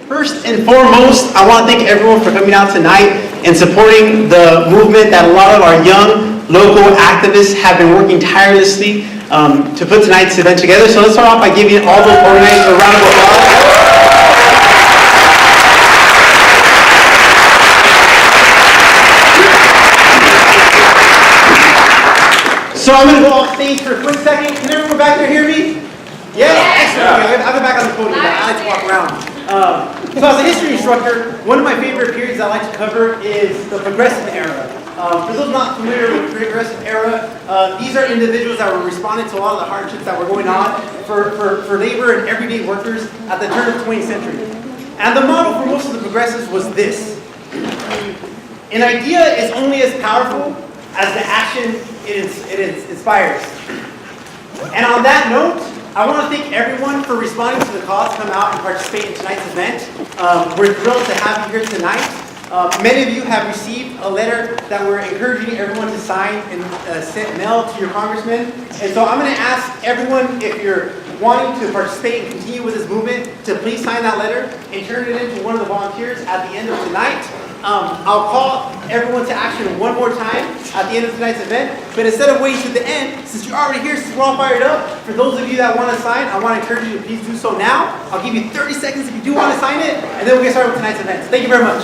First and foremost, I want to thank everyone for coming out tonight and supporting the movement that a lot of our young local activists have been working tirelessly to put tonight's event together. So let's start off by giving all the organizers a round of applause. So I'm going to go off stage for a quick second. Can everyone back there hear me? Yeah? Excellent. Okay, I've been back on the podium. I like to walk around. So as a history instructor, one of my favorite periods I like to cover is the progressive era. For those not familiar with the progressive era, these are individuals that were responding to a lot of the hardships that were going on for labor and everyday workers at the turn of the 20th century. And the model for most of the progressives was this. An idea is only as powerful as the action it inspires. And on that note, I want to thank everyone for responding to the call to come out and participate in tonight's event. We're thrilled to have you here tonight. Many of you have received a letter that we're encouraging everyone to sign and mail to your congressman. And so I'm going to ask everyone, if you're wanting to participate and continue with this movement, to please sign that letter and turn it in to one of the volunteers at the end of tonight. I'll call everyone to action one more time at the end of tonight's event, but instead of waiting to the end, since you're already here, since we're all fired up, for those of you that want to sign, I want to encourage you to please do so now. I'll give you 30 seconds if you do want to sign it, and then we'll get started with tonight's event. Thank you very much.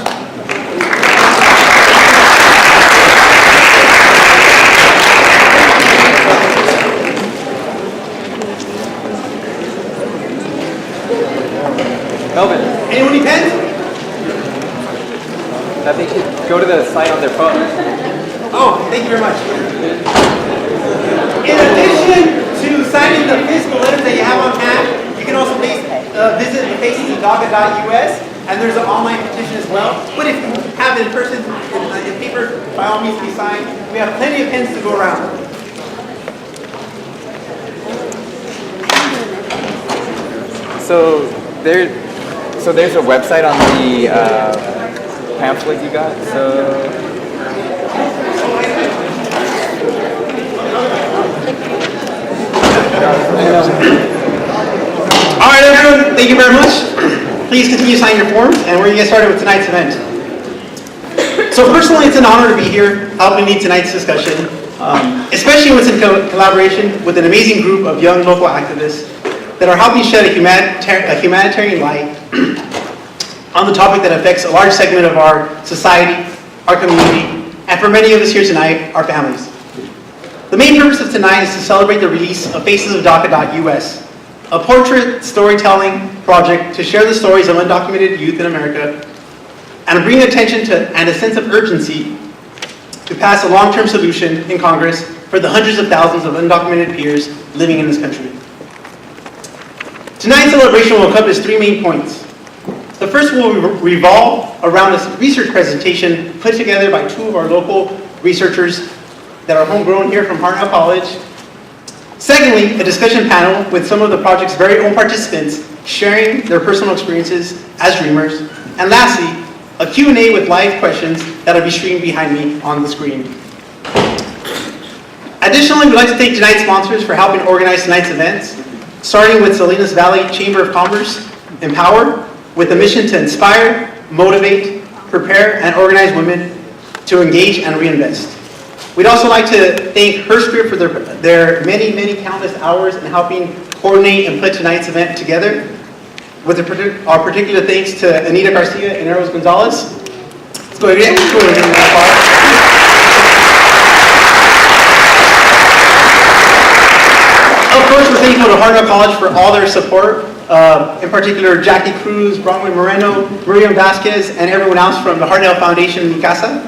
Melvin. Anyone need pens? I think you go to the site on their phone. Oh, thank you very much. In addition to signing the physical letters that you have on hand, you can also visit the Faces Of DACA.us, and there's an online petition as well. But if you have it in person, in paper, by all means, be signed. We have plenty of pens to go around. So there's a website on the pamphlet you got. So all right, everyone. Thank you very much. Please continue signing your forms, and we're going to get started with tonight's event. So personally, it's an honor to be here helping lead tonight's discussion, especially when it's in collaboration with an amazing group of young local activists that are helping shed a humanitarian light on the topic that affects a large segment of our society, our community, and for many of us here tonight, our families. The main purpose of tonight is to celebrate the release of Faces Of DACA.us, a portrait storytelling project to share the stories of undocumented youth in America and bring attention to and a sense of urgency to pass a long-term solution in Congress for the hundreds of thousands of undocumented peers living in this country. Tonight's celebration will encompass three main points. The first will revolve around a research presentation put together by two of our local researchers that are homegrown here from Hartnell College. Secondly, a discussion panel with some of the project's very own participants sharing their personal experiences as dreamers. And lastly, a Q&A with live questions that will be streamed behind me on the screen. Additionally, we'd like to thank tonight's sponsors for helping organize tonight's events, starting with Salinas Valley Chamber of Commerce, Empower, with a mission to inspire, motivate, prepare, and organize women to engage and reinvest. We'd also like to thank Hershpier for their many, many countless hours in helping coordinate and put tonight's event together. With our particular thanks to Anita Garcia and Eros Gonzalez. Let's go again. Of course, we're thankful to Hartnell College for all their support. In particular, Jackie Cruz, Bronwyn Moreno, Miriam Vasquez, and everyone else from the Hartnell Foundation, Mi Casa.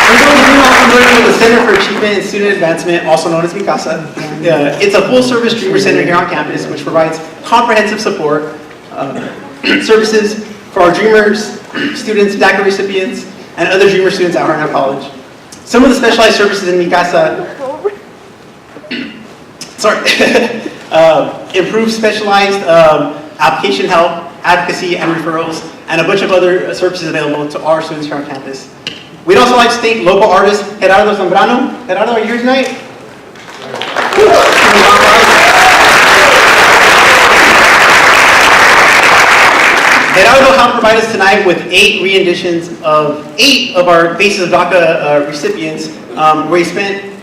And those of you also familiar with the Center for Achievement and Student Advancement, also known as Mi Casa. It's a full-service dreamer center here on campus, which provides comprehensive support services for our dreamers, students, DACA recipients, and other dreamer students at Hartnell College. Some of the specialized services in Mi Casa improve specialized application help, advocacy, and referrals, and a bunch of other services available to our students here on campus. We'd also like to thank local artist Gerardo Zambrano. Gerardo, are you here tonight? Gerardo helped provide us tonight with 8 re-editions of 8 of our Faces of DACA recipients, where he spent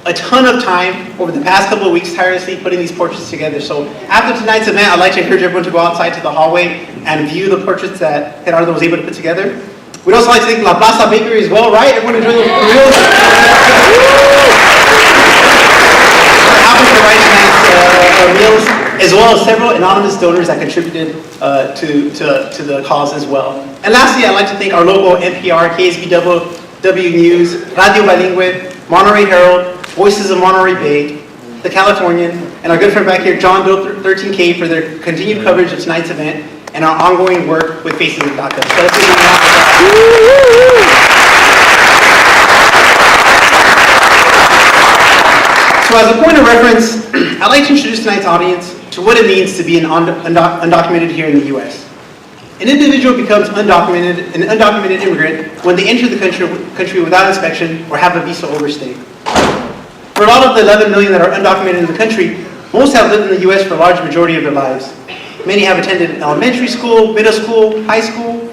a ton of time over the past couple of weeks tirelessly putting these portraits together. So after tonight's event, I'd like to encourage everyone to go outside to the hallway and view the portraits that Gerardo was able to put together. We'd also like to thank La Plaza Bakery as well, right? Everyone enjoy those burritos? Helping provide tonight's meals, as well as several anonymous donors that contributed to the cause as well. And lastly, I'd like to thank our local NPR, KSBW News, Radio Bilingüe, Monterey Herald, Voices of Monterey Bay, The Californian, and our good friend back here, John Bill 13K, for their continued coverage of tonight's event and our ongoing work with Faces of DACA. So let's give them a round of applause. So as a point of reference, I'd like to introduce tonight's audience to what it means to be an undocumented here in the U.S. An individual becomes an undocumented immigrant when they enter the country without inspection or have a visa overstay. For a lot of the 11 million that are undocumented in the country, most have lived in the U.S. for a large majority of their lives. Many have attended elementary school, middle school, high school.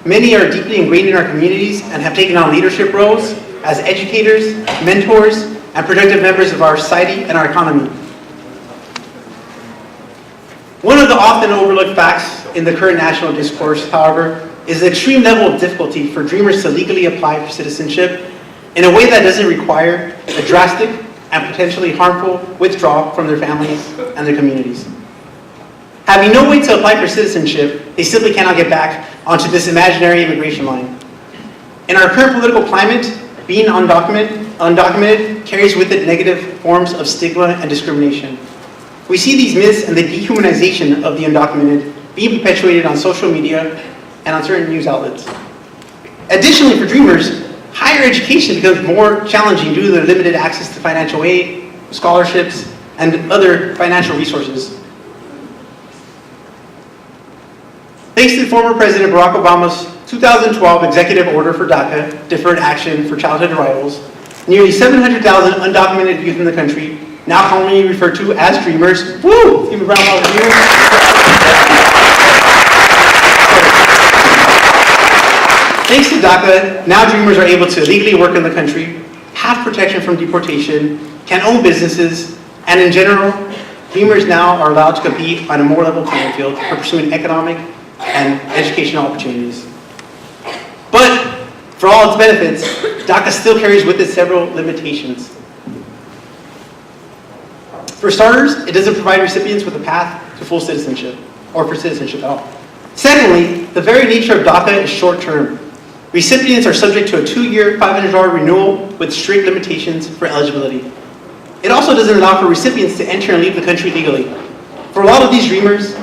Many are deeply ingrained in our communities and have taken on leadership roles as educators, mentors, and productive members of our society and our economy. One of the often overlooked facts in the current national discourse, however, is the extreme level of difficulty for dreamers to legally apply for citizenship in a way that doesn't require a drastic and potentially harmful withdrawal from their families and their communities. Having no way to apply for citizenship, they simply cannot get back onto this imaginary immigration line. In our current political climate, being undocumented carries with it negative forms of stigma and discrimination. We see these myths and the dehumanization of the undocumented being perpetuated on social media and on certain news outlets. Additionally, for dreamers, higher education becomes more challenging due to their limited access to financial aid, scholarships, and other financial resources. Thanks to former President Barack Obama's 2012 executive order for DACA, Deferred Action for Childhood Arrivals, nearly 700,000 undocumented youth in the country, now commonly referred to as dreamers, woo! Give me a round of applause here. Thanks to DACA, now dreamers are able to legally work in the country, have protection from deportation, can own businesses, and in general, dreamers now are allowed to compete on a more level playing field for pursuing economic and educational opportunities. But for all its benefits, DACA still carries with it several limitations. For starters, it doesn't provide recipients with a path to full citizenship, or for citizenship at all. Secondly, the very nature of DACA is short-term. Recipients are subject to a 2-year, $500 renewal with strict limitations for eligibility. It also doesn't allow for recipients to enter and leave the country legally. For a lot of these dreamers,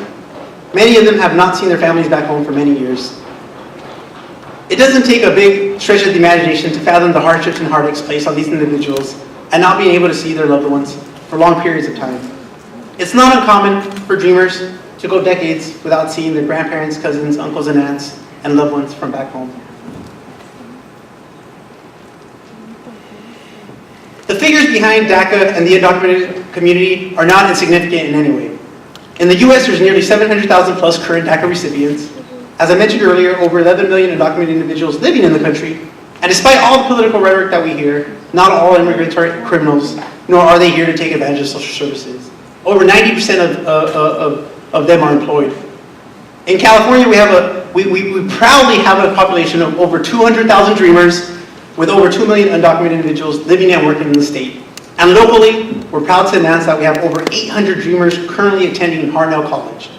many of them have not seen their families back home for many years. It doesn't take a big stretch of the imagination to fathom the hardships and heartaches placed on these individuals and not being able to see their loved ones for long periods of time. It's not uncommon for dreamers to go decades without seeing their grandparents, cousins, uncles, and aunts, and loved ones from back home. The figures behind DACA and the undocumented community are not insignificant in any way. In the US, there's nearly 700,000 plus current DACA recipients. As I mentioned earlier, over 11 million undocumented individuals living in the country. And despite all the political rhetoric that we hear, not all immigrants are criminals, nor are they here to take advantage of social services. Over 90% of them are employed. In California, we proudly have a population of over 200,000 dreamers with over 2 million undocumented individuals living and working in the state. And locally, we're proud to announce that we have over 800 dreamers currently attending Hartnell College.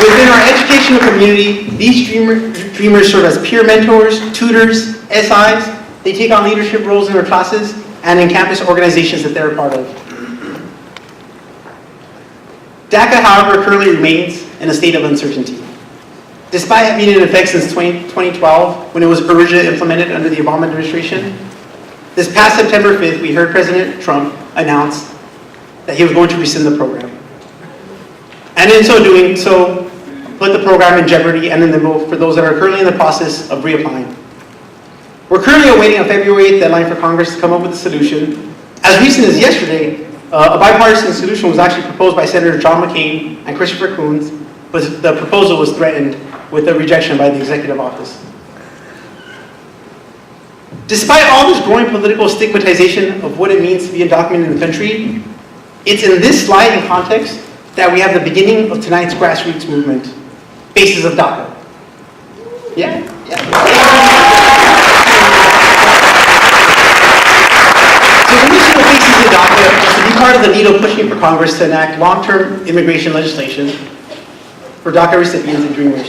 Within our educational community, these dreamers serve as peer mentors, tutors, SIs. They take on leadership roles in their classes and in campus organizations that they're a part of. DACA, however, currently remains in a state of uncertainty. Despite being in effect since 2012, when it was originally implemented under the Obama administration, this past September 5th, we heard President Trump announce that he was going to rescind the program. And in so doing, put the program in jeopardy and in limbo for those that are currently in the process of reapplying. We're currently awaiting a February 8th deadline for Congress to come up with a solution. As recent as yesterday, A bipartisan solution was actually proposed by Senator John McCain and Christopher Coons, but the proposal was threatened with a rejection by the executive office. Despite all this growing political stigmatization of what it means to be undocumented in the country, it's in this slide and context that we have the beginning of tonight's grassroots movement, Faces of DACA. Yeah? So the mission of Faces of DACA is to be part of the needle pushing for Congress to enact long-term immigration legislation for DACA recipients and dreamers.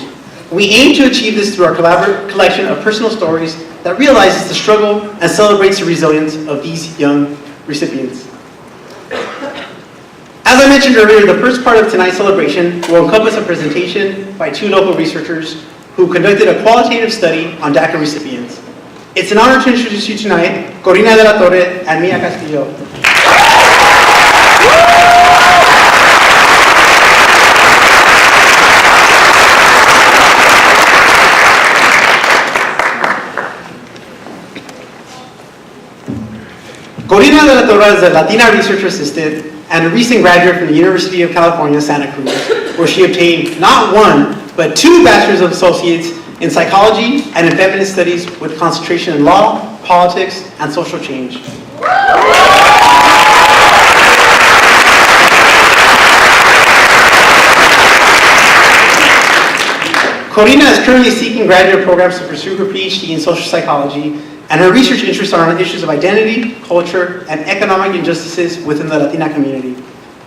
We aim to achieve this through our collaborative collection of personal stories that realizes the struggle and celebrates the resilience of these young recipients. As I mentioned earlier, the first part of tonight's celebration will encompass a presentation by two local researchers who conducted a qualitative study on DACA recipients. It's an honor to introduce you tonight, Corina de la Torre and Mia Castillo. Corina de la Torre is a Latina research assistant and a recent graduate from the University of California, Santa Cruz, where she obtained not one, but 2 Bachelor's of Associates in Psychology and in Feminist Studies with concentration in law, politics, and social change. Corina is currently seeking graduate programs to pursue her PhD in social psychology, and her research interests are on issues of identity, culture, and economic injustices within the Latina community.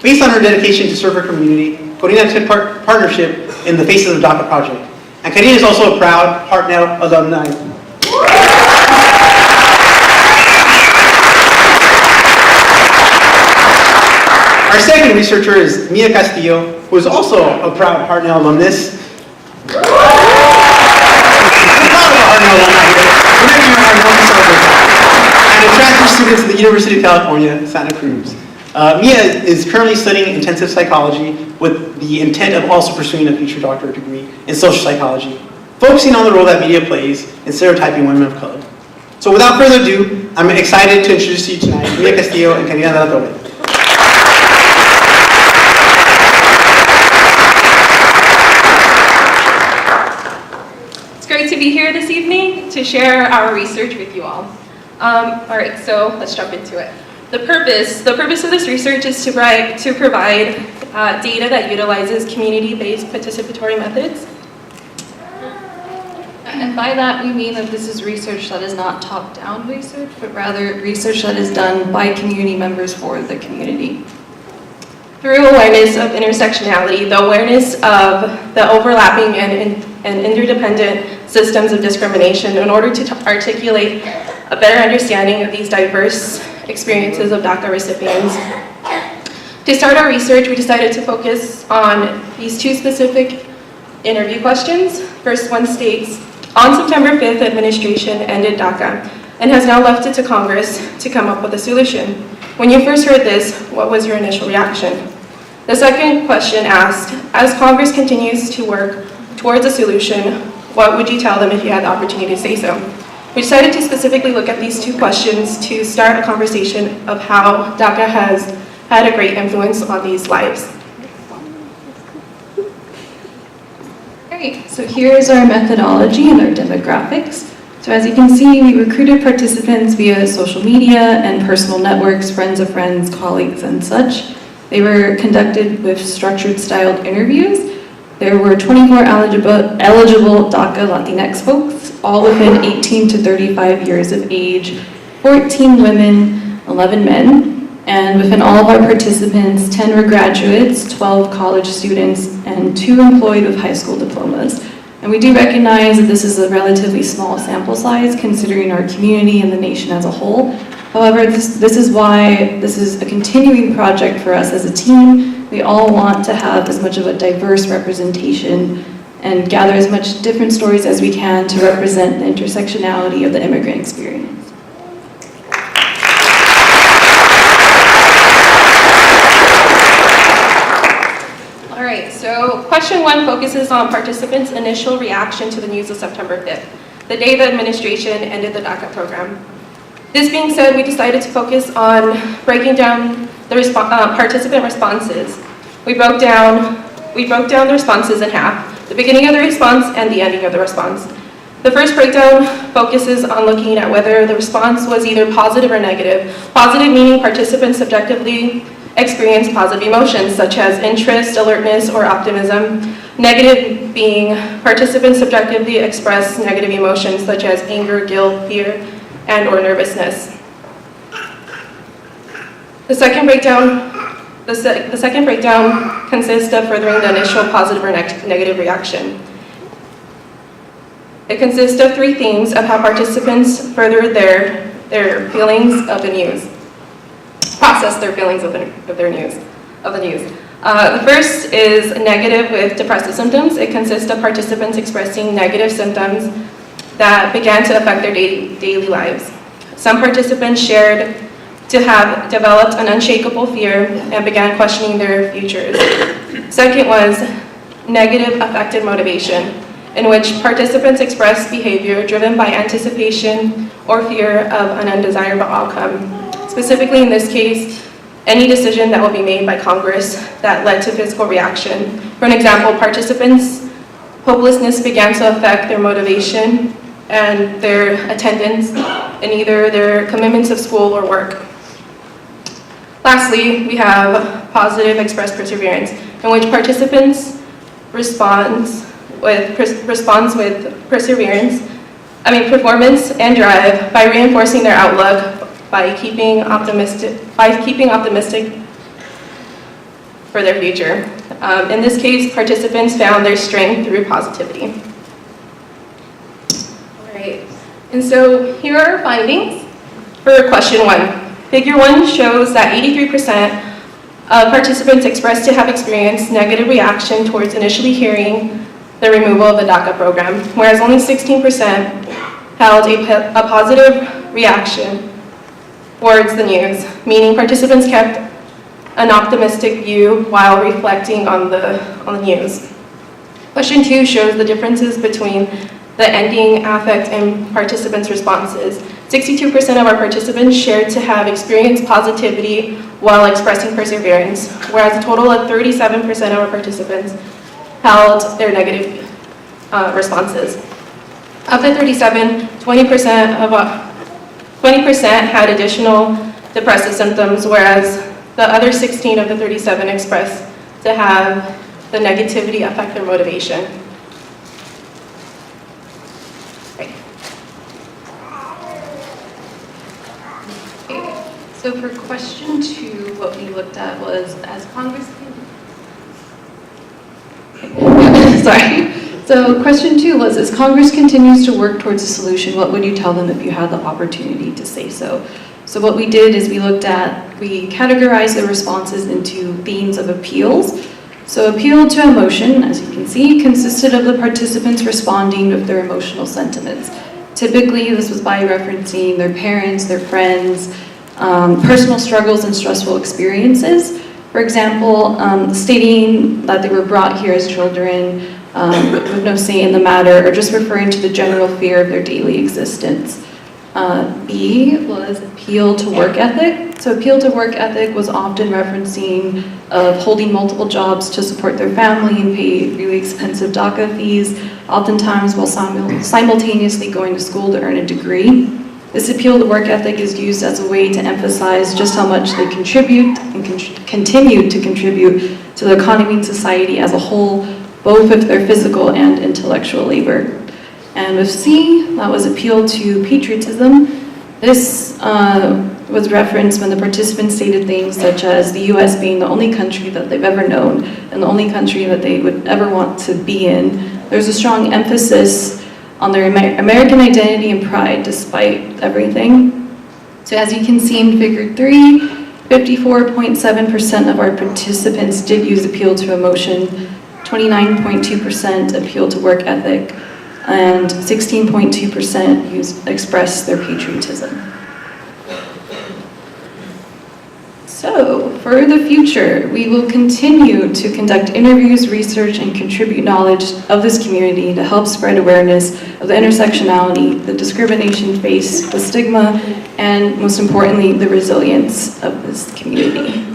Based on her dedication to serve her community, Corina took partnership in the Faces of DACA project. And Corina is also a proud Hartnell alumni. Our second researcher is Mia Castillo, who is also a proud Hartnell alumnus. We're proud of our Hartnell alumni here. Whenever you're Hartnell, we celebrate that. And a transfer student to the University of California, Santa Cruz. Mia is currently studying intensive psychology with the intent of also pursuing a future doctorate degree in social psychology, focusing on the role that media plays in stereotyping women of color. So without further ado, I'm excited to introduce you tonight, Mia Castillo and Corina de la Torre. It's great to be here this evening to share our research with you all. All right, so let's jump into it. The purpose of this research is to provide data that utilizes community-based participatory methods. And by that we mean that this is research that is not top-down research, but rather research that is done by community members for the community. Through awareness of intersectionality, the awareness of the overlapping and interdependent systems of discrimination in order to articulate a better understanding of these diverse experiences of DACA recipients. To start our research, we decided to focus on these 2 specific interview questions. First one states, on September 5th, administration ended DACA and has now left it to Congress to come up with a solution. When you first heard this, what was your initial reaction? The second question asked, as Congress continues to work towards a solution, what would you tell them if you had the opportunity to say so? We decided to specifically look at these 2 questions to start a conversation of how DACA has had a great influence on these lives. Great, so here's our methodology and our demographics. So as you can see, we recruited participants via social media and personal networks, friends of friends, colleagues, and such. They were conducted with structured styled interviews. There were 24 eligible DACA Latinx folks, all within 18 to 35 years of age, 14 women, 11 men, and within all of our participants, 10 were graduates, 12 college students, and 2 employed with high school diplomas. And we do recognize that this is a relatively small sample size considering our community and the nation as a whole. However, this is why this is a continuing project for us as a team. We all want to have as much of a diverse representation and gather as much different stories as we can to represent the intersectionality of the immigrant experience. All right, so question 1 focuses on participants' initial reaction to the news of September 5th, the day the administration ended the DACA program. This being said, we decided to focus on breaking down the participant responses. We broke down the responses in half, the beginning of the response and the ending of the response. The first breakdown focuses on looking at whether the response was either positive or negative. Positive meaning participants subjectively experience positive emotions such as interest, alertness, or optimism. Negative being participants subjectively express negative emotions such as anger, guilt, fear, and or nervousness. The second breakdown consists of furthering the initial positive or negative reaction. It consists of 3 themes of how participants further their feelings of the news, process their feelings of the news. The first is negative with depressive symptoms. It consists of participants expressing negative symptoms that began to affect their daily lives. Some participants shared to have developed an unshakable fear and began questioning their futures. Second was negative affected motivation, in which participants expressed behavior driven by anticipation or fear of an undesirable outcome. Specifically in this case, any decision that will be made by Congress that led to physical reaction. For an example, participants' hopelessness began to affect their motivation and their attendance in either their commitments of school or work. Lastly, we have positive expressed perseverance, in which participants responds with performance and drive by reinforcing their outlook, by keeping optimistic for their future. In this case, participants found their strength through positivity. All right, and so here are our findings for question 1. Figure 1 shows that 83% of participants expressed to have experienced negative reaction towards initially hearing the removal of the DACA program, whereas only 16% held a positive reaction towards the news, meaning participants kept an optimistic view while reflecting on the news. Question 2 shows the differences between the ending affect and participants' responses. 62% of our participants shared to have experienced positivity while expressing perseverance, whereas a total of 37% of our participants held their negative responses. Of the 37, 20% had additional depressive symptoms, whereas the other 16 of the 37 expressed to have the negativity affect their motivation. So for question 2, what we looked at was as Congress So question 2 was, as Congress continues to work towards a solution, what would you tell them if you had the opportunity to say so? So what we did is we categorized the responses into themes of appeals. So appeal to emotion, as you can see, consisted of the participants responding with their emotional sentiments. Typically, this was by referencing their parents, their friends, personal struggles and stressful experiences. For example, stating that they were brought here as children with no say in the matter, or just referring to the general fear of their daily existence. B was appeal to work ethic. So appeal to work ethic was often referencing of holding multiple jobs to support their family and pay really expensive DACA fees, oftentimes while simultaneously going to school to earn a degree. This appeal to work ethic is used as a way to emphasize just how much they contribute and continue to contribute to the economy and society as a whole, both with their physical and intellectual labor. And with C, that was appeal to patriotism. This was referenced when the participants stated things such as the US being the only country that they've ever known and the only country that they would ever want to be in. There's a strong emphasis on their American identity and pride despite everything. So as you can see in figure 3, 54.7% of our participants did use appeal to emotion, 29.2% appeal to work ethic, and 16.2% expressed their patriotism. So, for the future, we will continue to conduct interviews, research, and contribute knowledge of this community to help spread awareness of the intersectionality, the discrimination faced, the stigma, and most importantly, the resilience of this community.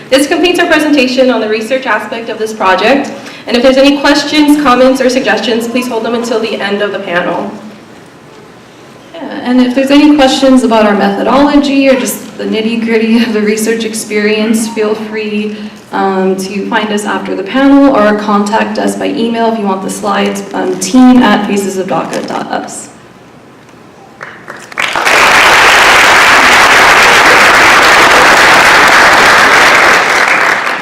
This completes our presentation on the research aspect of this project. And if there's any questions, comments, or suggestions, please hold them until the end of the panel. Yeah, and if there's any questions about our methodology or just the nitty-gritty of the research experience, feel free to find us after the panel or contact us by email if you want the slides, team@facesofdaca.us.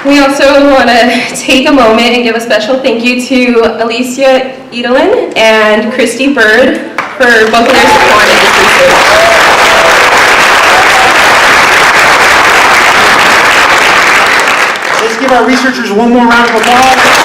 We also want to take a moment and give a special thank you to Alicia Edelin and Christy Bird for both of their support in this research. Let's give our researchers one more round of applause.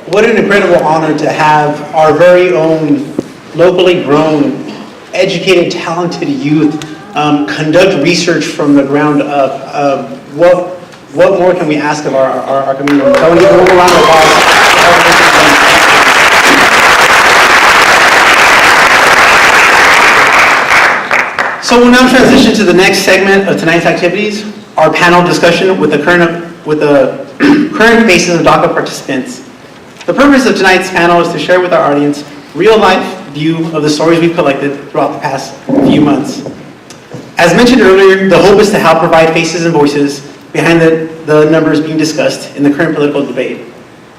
What an incredible honor to have our very own locally grown, educated, talented youth conduct research from the ground up. What more can we ask of our community? So I want to give one more round of applause. So we'll now transition to the next segment of tonight's activities, our panel discussion with the current Faces of DACA participants. The purpose of tonight's panel is to share with our audience real-life view of the stories we've collected throughout the past few months. As mentioned earlier, the hope is to help provide faces and voices behind the numbers being discussed in the current political debate.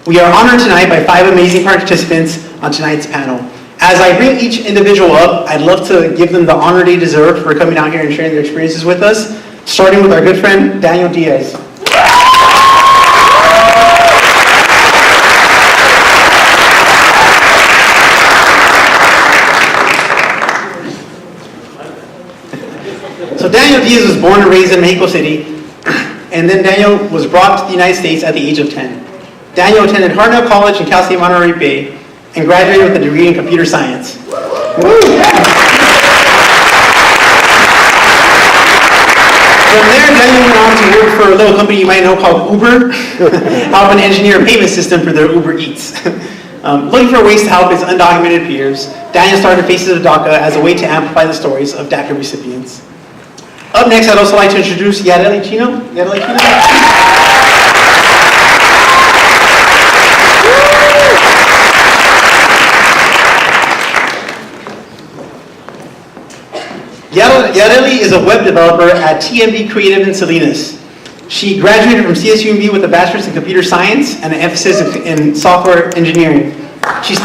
We are honored tonight by 5 amazing participants on tonight's panel. As I bring each individual up, I'd love to give them the honor they deserve for coming out here and sharing their experiences with us, starting with our good friend, Daniel Diaz. So Daniel Diaz was born and raised in Mexico City, and then Daniel was brought to the United States at the age of 10. Daniel attended Hartnell College in Cal State Monterey Bay and graduated with a degree in computer science. From there, Daniel went on to work for a little company you might know called Uber, helping engineer a payment system for their Uber Eats. Looking for ways to help his undocumented peers, Daniel started Faces of DACA as a way to amplify the stories of DACA recipients. Up next, I'd also like to introduce Yareli Chino. Yareli Chino. Yareli is a web developer at TMD Creative in Salinas. She graduated from CSUMB with a bachelor's in computer science and an emphasis in software engineering. She's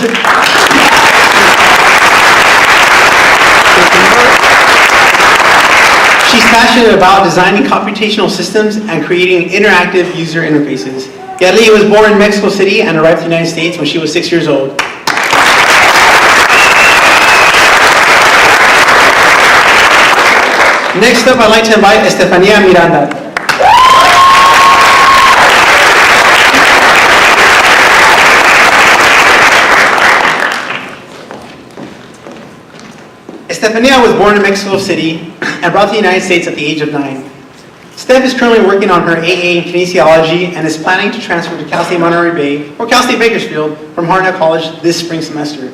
passionate about designing computational systems and creating interactive user interfaces. Yareli was born in Mexico City and arrived to the United States when she was 6 years old. Next up, I'd like to invite Estefania Miranda. Estefania was born in Mexico City and brought to the United States at the age of 9. Steph is currently working on her AA in kinesiology and is planning to transfer to Cal State Monterey Bay or Cal State Bakersfield from Hartnell College this spring semester.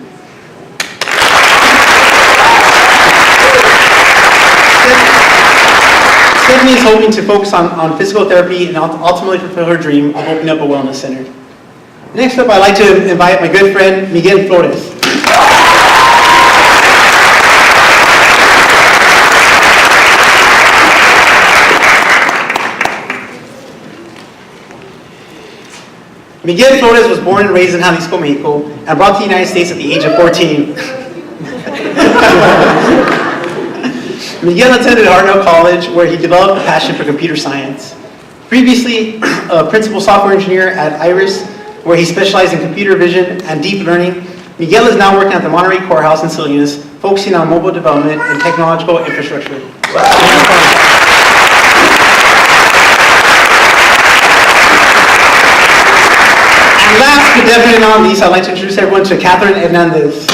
Stephanie is hoping to focus on physical therapy and ultimately fulfill her dream of opening up a wellness center. Next up, I'd like to invite my good friend, Miguel Flores. Miguel Flores was born and raised in Jalisco, Mexico, and brought to the United States at the age of 14. Miguel attended Hartnell College, where he developed a passion for computer science. Previously a principal software engineer at Iris, where he specialized in computer vision and deep learning, Miguel is now working at the Monterey Courthouse in Salinas, focusing on mobile development and technological infrastructure. And last but definitely not least, I'd like to introduce everyone to Catherine Hernandez.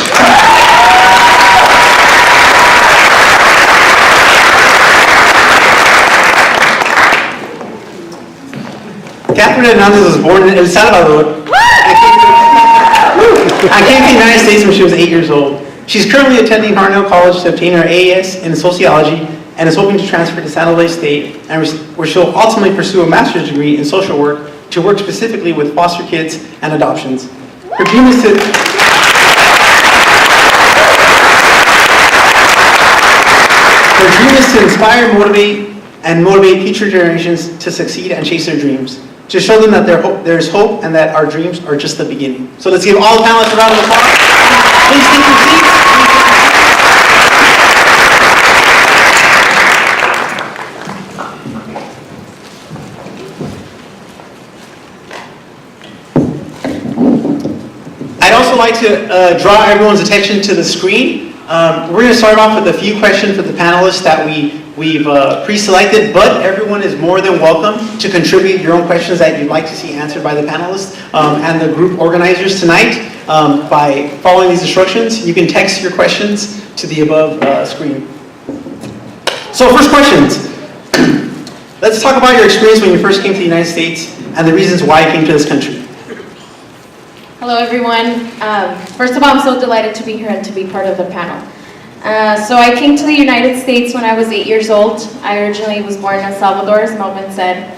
Catherine Hernandez was born in El Salvador. came to the United States when she was 8 years old. She's currently attending Hartnell College to obtain her AS in sociology and is hoping to transfer to San Jose State, and where she'll ultimately pursue a master's degree in social work to work specifically with foster kids and adoptions. Her dream is to... Her dream is to inspire, motivate future generations to succeed and chase their dreams, to show them that there's hope and that our dreams are just the beginning. So let's give all the panelists a round of applause. Please take your seats. I'd also like to draw everyone's attention to the screen. We're going to start off with a few questions for the panelists that we've pre-selected, but everyone is more than welcome to contribute your own questions that you'd like to see answered by the panelists and the group organizers tonight by following these instructions. You can text your questions to the above screen. So first questions. Let's talk about your experience when you first came to the United States and the reasons why you came to this country. Hello everyone. First of all, I'm so delighted to be here and to be part of the panel. So I came to the United States when I was 8 years old. I originally was born in El Salvador, as Melvin said.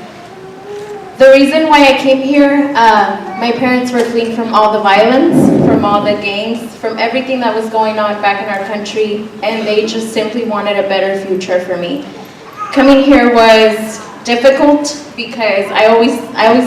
The reason why I came here, my parents were fleeing from all the violence, from all the gangs, from everything that was going on back in our country, and they just simply wanted a better future for me. Coming here was difficult because I always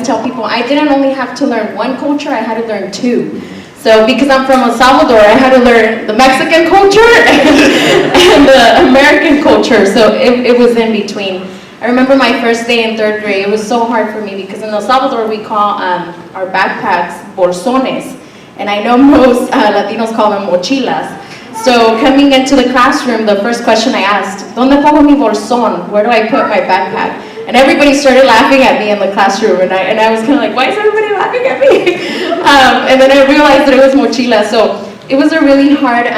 tell people I didn't only have to learn one culture, I had to learn two. So because I'm from El Salvador, I had to learn the Mexican culture and the American culture, so it was in between. I remember my first day in 3rd grade, it was so hard for me because in El Salvador we call our backpacks bolsones, and I know most Latinos call them mochilas. So coming into the classroom, the first question I asked, ¿Dónde pongo mi bolsón? Where do I put my backpack? And everybody started laughing at me in the classroom, and I was kind of like, why is everybody laughing at me? And then I realized that it was mochila. So it was a really hard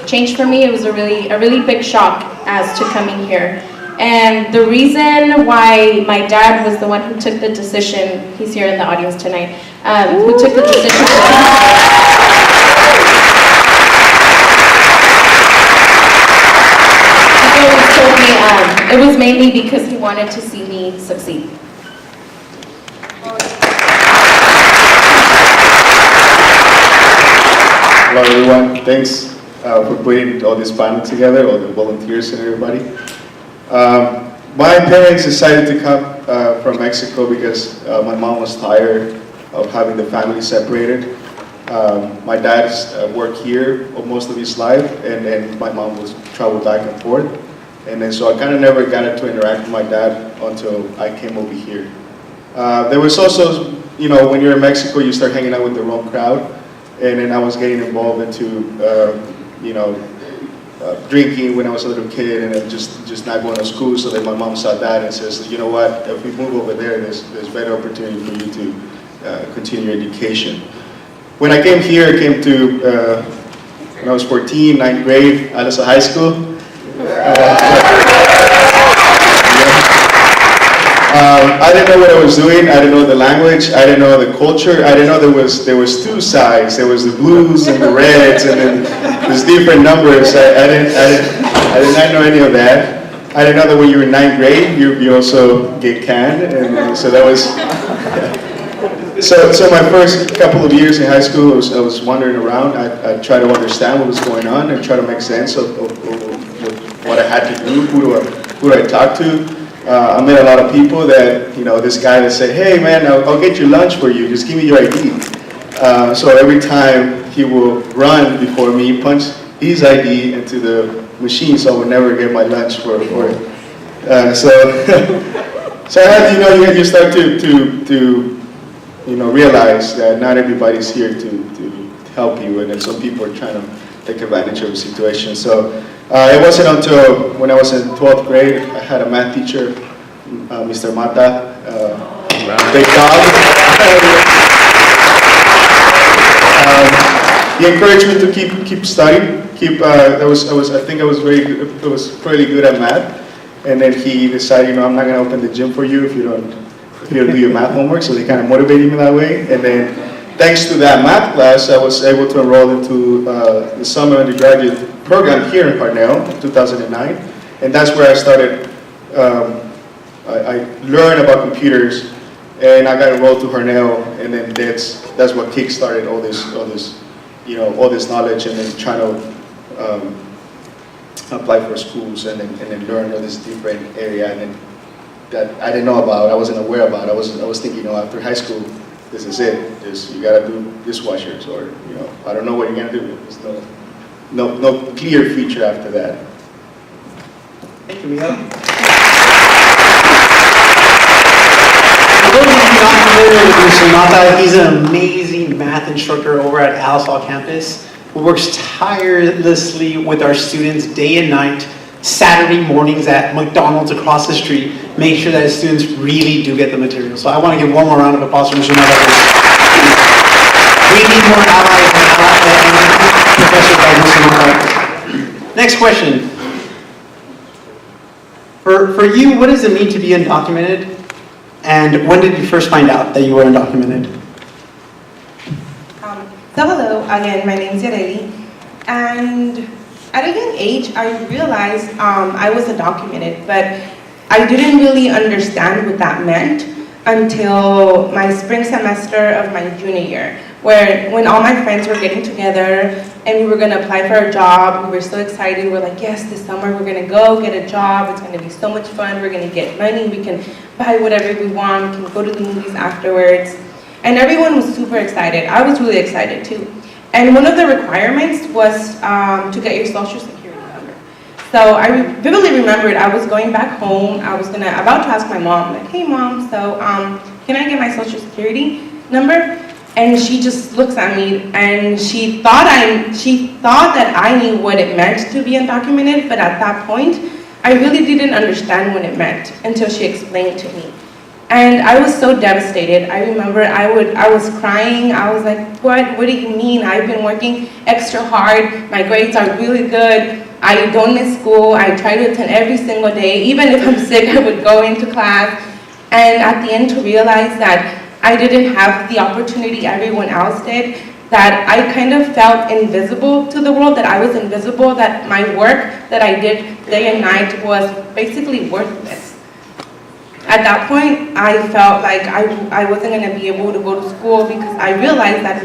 change for me. It was a really big shock as to coming here. And the reason why my dad was the one who took the decision, he's here in the audience tonight, who took the decision it was mainly because he wanted to see me succeed. Hello everyone, thanks for putting all this panel together, all the volunteers and everybody. My parents decided to come from Mexico because my mom was tired of having the family separated. My dad worked here most of his life, and then my mom was traveled back and forth. And then so I kind of never got to interact with my dad until I came over here. There was also, you know, when you're in Mexico, you start hanging out with the wrong crowd. And then I was getting involved into, drinking when I was a little kid, and then just not going to school. So then my mom saw that and says, you know what, if we move over there, there's better opportunity for you to continue your education. When I came here, I came to, when I was 14, 9th grade, Alisa High School. I didn't know what I was doing. I didn't know the language. I didn't know the culture. I didn't know there was two sides. There was the blues and the reds, and then there's different numbers. I did not know any of that. I didn't know that when you were in 9th grade, you also get canned, and so that was. So my first couple of years in high school, I was wandering around. I tried to understand what was going on and try to make sense of what I had to do, who do I talk to. I met a lot of people that, you know, this guy that said, hey man, I'll get your lunch for you, just give me your ID. So every time he will run before me, punch his ID into the machine, so I would never get my lunch for it. So I had, you start to realize that not everybody's here to help you, and then some people are trying to take advantage of the situation. So it wasn't until when I was in 12th grade, I had a math teacher, Mr. Mata, big dog. He encouraged me to keep studying. I think I was fairly good at math, and then he decided, I'm not going to open the gym for you if you don't do your math homework. So they kind of motivated me that way, and then thanks to that math class, I was able to enroll into the summer undergraduate program here in Hartnell in 2009. And that's where I started, I learned about computers, and I got enrolled to Hartnell, and then that's what kick-started all this, all this knowledge, and then trying to apply for schools, and then learn all this different area, and then that I didn't know about, I wasn't aware about. I was thinking, after high school, this is it. You gotta do dishwashers, or I don't know what you're gonna do. There's no clear future after that. Thank you, Miguel. For those of you not familiar with Mr. Mata, he's an amazing math instructor over at Alisal campus who works tirelessly with our students day and night, Saturday mornings at McDonald's across the street, make sure that his students really do get the material. So I want to give one more round of applause for Mr. Mata. We need more allies and professors like Mr. Mata. Next question. For you, what does it mean to be undocumented? And when did you first find out that you were undocumented? So hello, again, my name is Yareli. And at a young age, I realized I was undocumented, but I didn't really understand what that meant until my spring semester of my junior year, when all my friends were getting together and we were going to apply for a job. We were so excited. We were like, yes, this summer we're going to go get a job. It's going to be so much fun. We're going to get money. We can buy whatever we want. We can go to the movies afterwards. And everyone was super excited. I was really excited too. And one of the requirements was to get your social security number. So I vividly remembered I was going back home. I was about to ask my mom, like, hey mom, so can I get my social security number? And she just looks at me, and she thought that I knew what it meant to be undocumented, but at that point, I really didn't understand what it meant until she explained to me. And I was so devastated. I remember I was crying. I was like, what do you mean? I've been working extra hard. My grades are really good. I don't miss school. I try to attend every single day. Even if I'm sick, I would go into class. And at the end, to realize that I didn't have the opportunity everyone else did, that I kind of felt invisible to the world, that I was invisible, that my work that I did day and night was basically worthless. At that point, I felt like I wasn't going to be able to go to school, because I realized that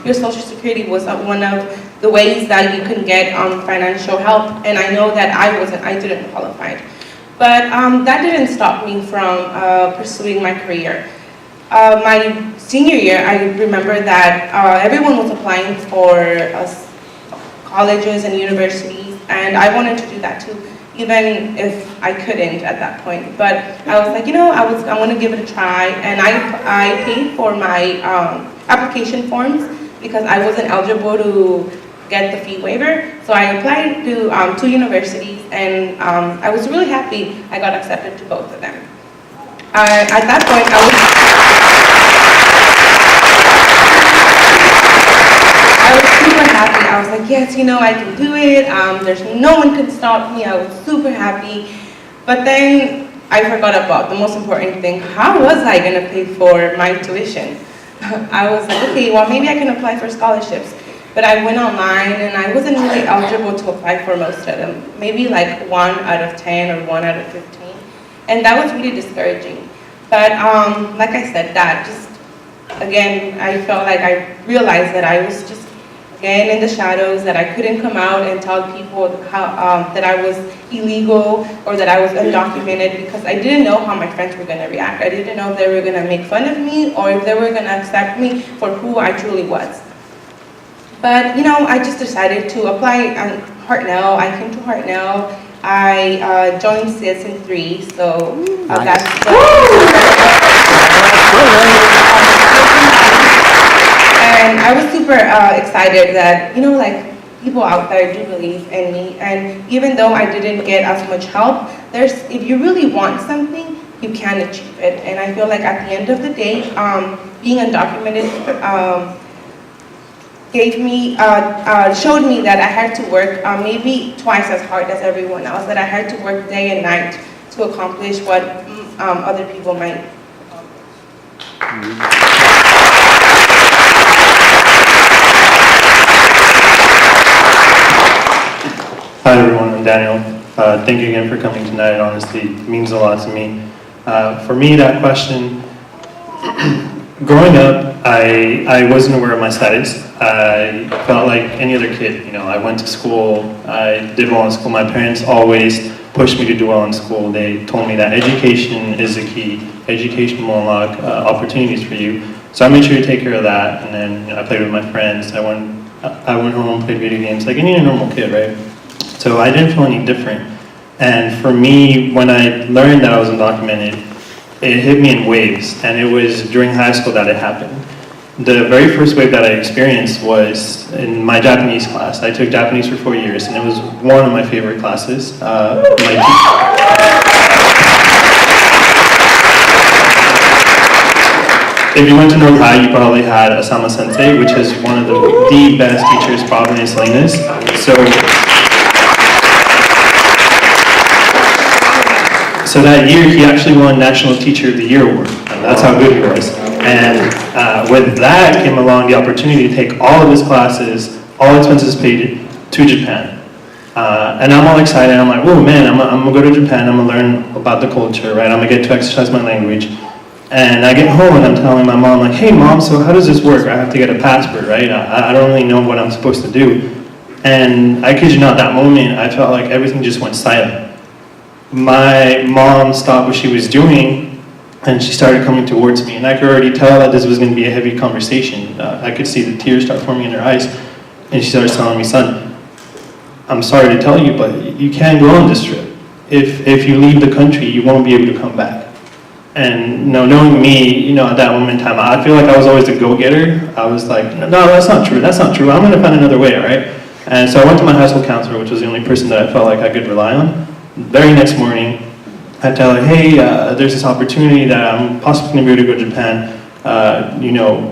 your Social Security was one of the ways that you can get financial help, and I know that I didn't qualify. But that didn't stop me from pursuing my career. My senior year, I remember that everyone was applying for colleges and universities, and I wanted to do that too, even if I couldn't at that point. But I was like, I want to give it a try, and I paid for my application forms because I wasn't eligible to get the fee waiver. So I applied to 2 universities, and I was really happy I got accepted to both of them. At that point, I was super happy. I was like, yes, I can do it. There's no one can stop me. I was super happy. But then I forgot about the most important thing. How was I going to pay for my tuition? I was like, okay, well, maybe I can apply for scholarships. But I went online, and I wasn't really eligible to apply for most of them. Maybe like 1 out of 10 or 1 out of 15. And that was really discouraging. But like I said, again, I felt like I realized that I was just, again, in the shadows, that I couldn't come out and tell people that I was illegal or that I was undocumented, because I didn't know how my friends were going to react. I didn't know if they were going to make fun of me or if they were going to accept me for who I truly was. But, I just decided to apply at Hartnell. I came to Hartnell. I joined Citizen 3, so that's and I was super excited that, people out there do believe in me. And even though I didn't get as much help, if you really want something, you can achieve it. And I feel like at the end of the day, being undocumented showed me that I had to work maybe twice as hard as everyone else, that I had to work day and night to accomplish what other people might accomplish. Hi everyone, I'm Daniel. Thank you again for coming tonight. It honestly means a lot to me. For me, that question, growing up, I wasn't aware of my status. I felt like any other kid. You know, I went to school, I did well in school. My parents always pushed me to do well in school. They told me that education is the key. Education will unlock opportunities for you. So I made sure to take care of that. And then I played with my friends. I went home, played video games like any normal kid, right? So I didn't feel any different. And for me, when I learned that I was undocumented, it hit me in waves. And it was during high school that it happened. The very first wave that I experienced was in my Japanese class. I took Japanese for 4 years, and it was one of my favorite classes. If you went to North High, you probably had Asama Sensei, which is one of the best teachers probably in Salinas. So that year, he actually won National Teacher of the Year award, and that's how good he was. And with that came along the opportunity to take all of his classes, all expenses paid, to Japan. And I'm all excited. I'm like, whoa, man, I'm gonna go to Japan. I'm gonna learn about the culture, right? I'm gonna get to exercise my language. And I get home and I'm telling my mom, like, hey, Mom, so how does this work? I have to get a passport, right? I don't really know what I'm supposed to do. And I kid you not, that moment, I felt like everything just went silent. My mom stopped what she was doing and she started coming towards me. And I could already tell that this was going to be a heavy conversation. I could see the tears start forming in her eyes. And she started telling me, son, I'm sorry to tell you, but you can't go on this trip. If you leave the country, you won't be able to come back. And knowing me, at that moment in time, I feel like I was always a go-getter. I was like, no, that's not true. That's not true. I'm going to find another way, right? And so I went to my high school counselor, which was the only person that I felt like I could rely on. Very next morning, I tell her, hey, there's this opportunity that I'm possibly going to be able to go to Japan,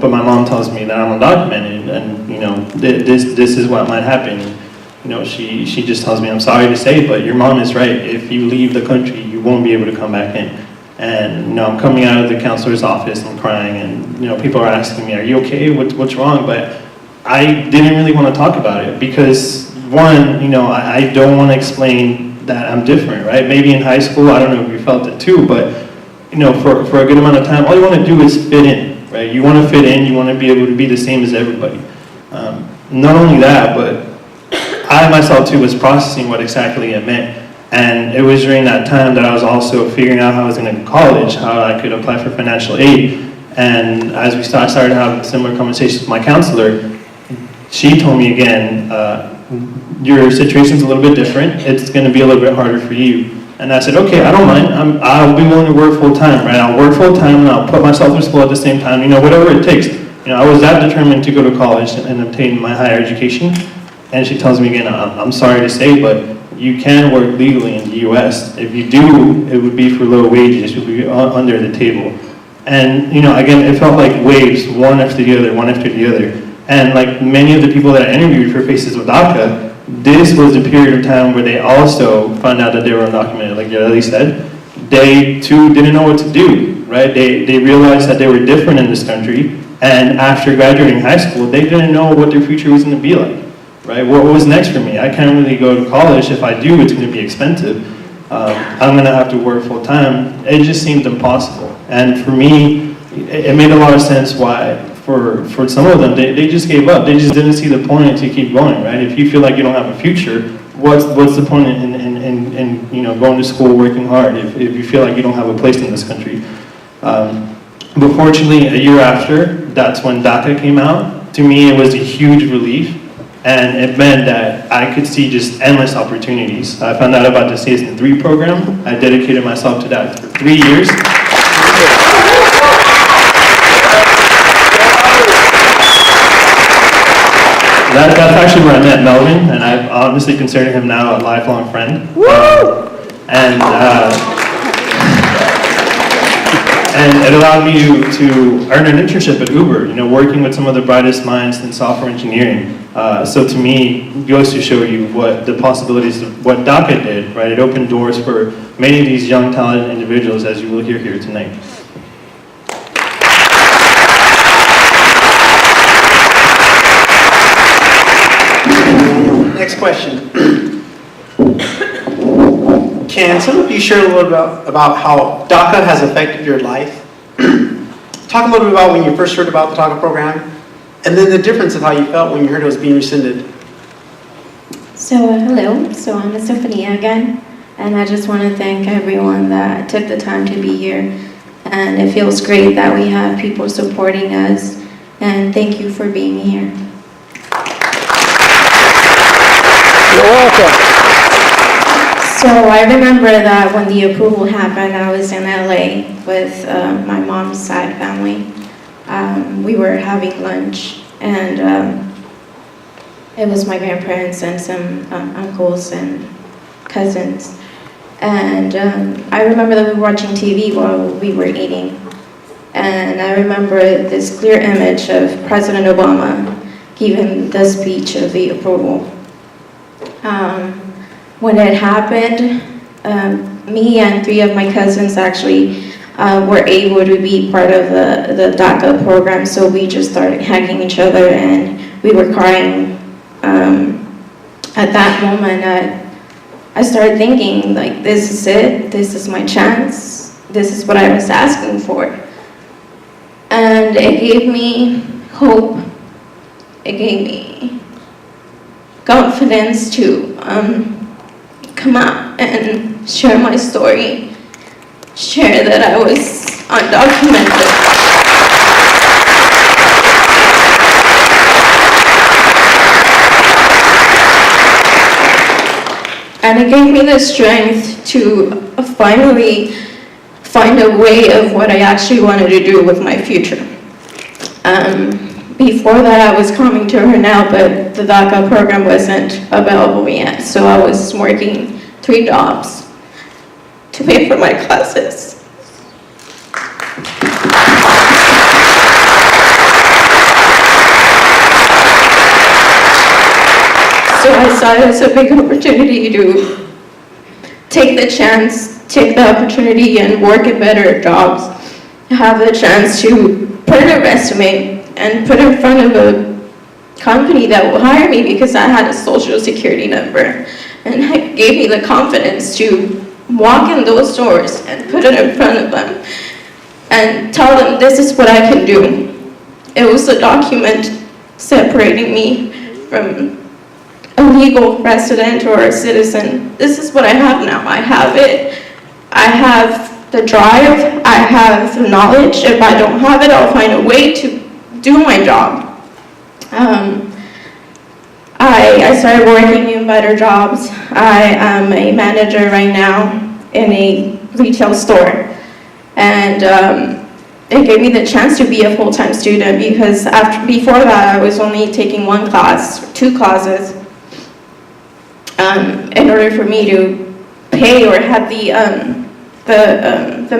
but my mom tells me that I'm undocumented, and, this is what might happen. She just tells me, I'm sorry to say, but your mom is right. If you leave the country, you won't be able to come back in. And, I'm coming out of the counselor's office, I'm crying, and, people are asking me, are you okay? What's wrong? But I didn't really want to talk about it because, one, I don't want to explain that I'm different, right? Maybe in high school, I don't know if you felt it too, but, for a good amount of time, all you want to do is fit in, right? You want to fit in, you want to be able to be the same as everybody. Not only that, but I myself too was processing what exactly it meant. And it was during that time that I was also figuring out how I was going to college, how I could apply for financial aid. And as we started having similar conversations with my counselor, she told me again, your situation's a little bit different. It's going to be a little bit harder for you. And I said, okay, I don't mind. I'll be willing to work full time, right? I'll work full time and I'll put myself through school at the same time, whatever it takes. I was that determined to go to college and obtain my higher education. And she tells me again, I'm sorry to say, but you can work legally in the U.S. If you do, it would be for low wages. It would be under the table. And, again, it felt like waves, one after the other, one after the other. And like many of the people that I interviewed for Faces of DACA, this was a period of time where they also found out that they were undocumented, like Yareli said. They, too, didn't know what to do, right? They realized that they were different in this country. And after graduating high school, they didn't know what their future was going to be like. Right? What was next for me? I can't really go to college. If I do, it's going to be expensive. I'm going to have to work full time. It just seemed impossible. And for me, it made a lot of sense why, for some of them, they just gave up. They just didn't see the point to keep going, right? If you feel like you don't have a future, what's the point in going to school, working hard, if you feel like you don't have a place in this country? But fortunately, a year after, that's when DACA came out. To me, it was a huge relief. And it meant that I could see just endless opportunities. I found out about the Citizen 3 program. I dedicated myself to that for 3 years. That's actually where I met Melvin, and I've honestly considered him now a lifelong friend. And it allowed me to earn an internship at Uber, working with some of the brightest minds in software engineering. So to me, it goes to show you what the possibilities of what DACA did, right? It opened doors for many of these young, talented individuals, as you will hear here tonight. Next question. can some of you share a little bit about how DACA has affected your life? Talk a little bit about when you first heard about the DACA program, and then the difference of how you felt when you heard it was being rescinded. So hello, so I'm Sophia again, and I just want to thank everyone that took the time to be here, and it feels great that we have people supporting us, and thank you for being here. You're welcome. So I remember that when the approval happened, I was in LA with my mom's side family. We were having lunch, and it was my grandparents and some uncles and cousins. And I remember that we were watching TV while we were eating. And I remember this clear image of President Obama giving the speech of the approval. When it happened, me and 3 of my cousins actually were able to be part of the DACA program, so we just started hugging each other and we were crying. At that moment, I started thinking, like, this is it, this is my chance, this is what I was asking for. And it gave me hope, it gave me confidence to come out and share my story, share that I was undocumented. And it gave me the strength to finally find a way of what I actually wanted to do with my future. Before that, I was coming to Hartnell, but the DACA program wasn't available yet, so I was working 3 jobs to pay for my classes. So I saw it as a big opportunity to take the chance, take the opportunity and work at better jobs, have the chance to put in a resume and put in front of a company that will hire me because I had a social security number. And it gave me the confidence to walk in those doors and put it in front of them and tell them this is what I can do. It was a document separating me from a legal resident or a citizen. This is what I have now. I have it. I have the drive. I have the knowledge. If I don't have it, I'll find a way to do my job. I started working in better jobs. I am a manager right now in a retail store. And it gave me the chance to be a full-time student because before that I was only taking 1 class, 2 classes, in order for me to pay or have the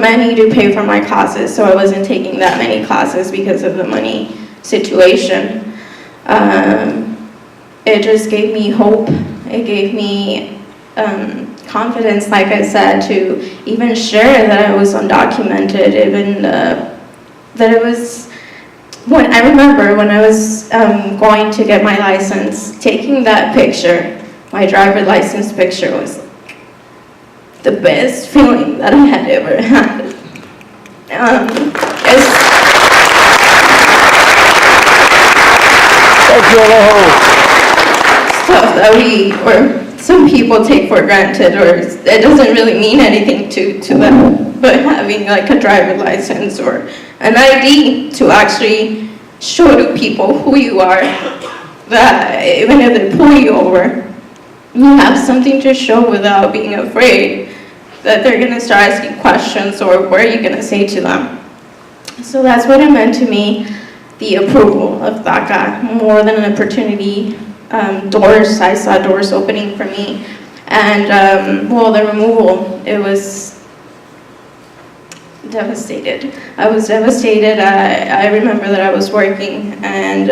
money to pay for my classes. So I wasn't taking that many classes because of the money situation. It just gave me hope. It gave me confidence, like I said, to even share that I was undocumented, even that it was, when I remember when I was going to get my license, taking that picture, my driver's license picture was the best feeling that I had ever had. Stuff that some people take for granted, or it doesn't really mean anything to them, but having like a driver's license or an ID to actually show to people who you are, that even if they pull you over, you have something to show without being afraid that they're going to start asking questions or what are you going to say to them. So that's what it meant to me, the approval of DACA, more than an opportunity. Doors, I saw doors opening for me. And well, the removal, it was devastated. I was devastated. I remember that I was working, and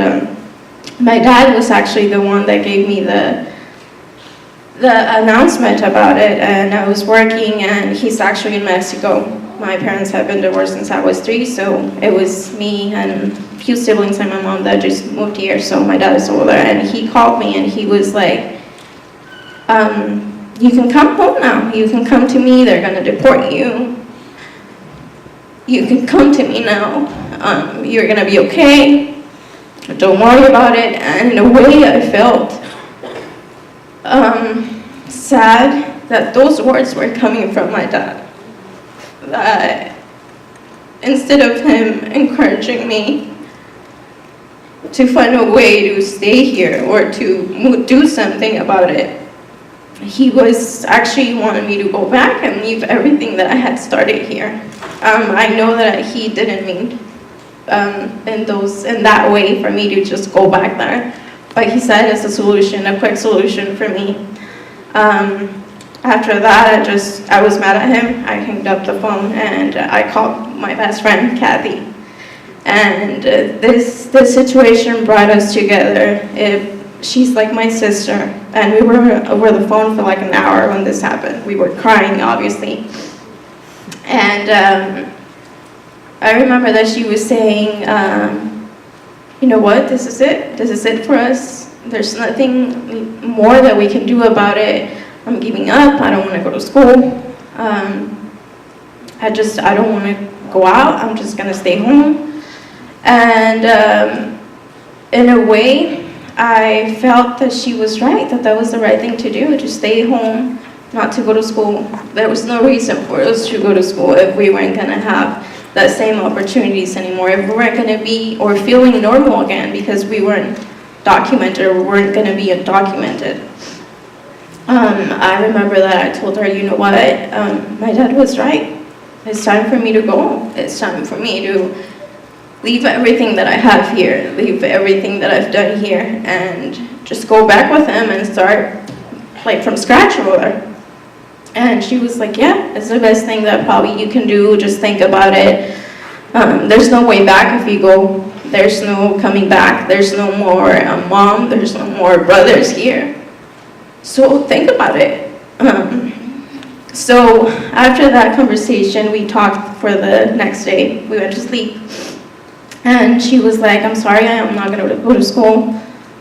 my dad was actually the one that gave me the announcement about it, and I was working, and he's actually in Mexico. My parents have been divorced since I was 3, so it was me and a few siblings and my mom that just moved here, so my dad is over there, and he called me and he was like, you can come home now. You can come to me. They're going to deport you. You can come to me now. You're going to be okay. Don't worry about it. And in a way, I felt sad that those words were coming from my dad. That instead of him encouraging me to find a way to stay here or to do something about it, he was actually wanting me to go back and leave everything that I had started here. I know that he didn't mean in that way for me to just go back there, but he said it's a solution, a quick solution for me. After that, I was mad at him. I hanged up the phone and I called my best friend, Kathy. And this situation brought us together. She's like my sister, and we were over the phone for like an hour when this happened. We were crying, obviously. And I remember that she was saying, you know what, this is it. This is it for us. There's nothing more that we can do about it. I'm giving up. I don't want to go to school. I don't want to go out. I'm just going to stay home. And in a way, I felt that she was right, that was the right thing to do, to stay home, not to go to school. There was no reason for us to go to school if we weren't going to have that same opportunities anymore, if we weren't going to be or feeling normal again because we weren't documented or weren't going to be undocumented. I remember that I told her, you know what, my dad was right. It's time for me to go. It's time for me to leave everything that I have here, leave everything that I've done here, and just go back with him and start like from scratch over there. And she was like, yeah, it's the best thing that probably you can do. Just think about it. There's no way back if you go. There's no coming back. There's no more mom. There's no more brothers here. So think about it. So after that conversation, we talked for the next day. We went to sleep. And she was like, I'm sorry, I'm not going to go to school.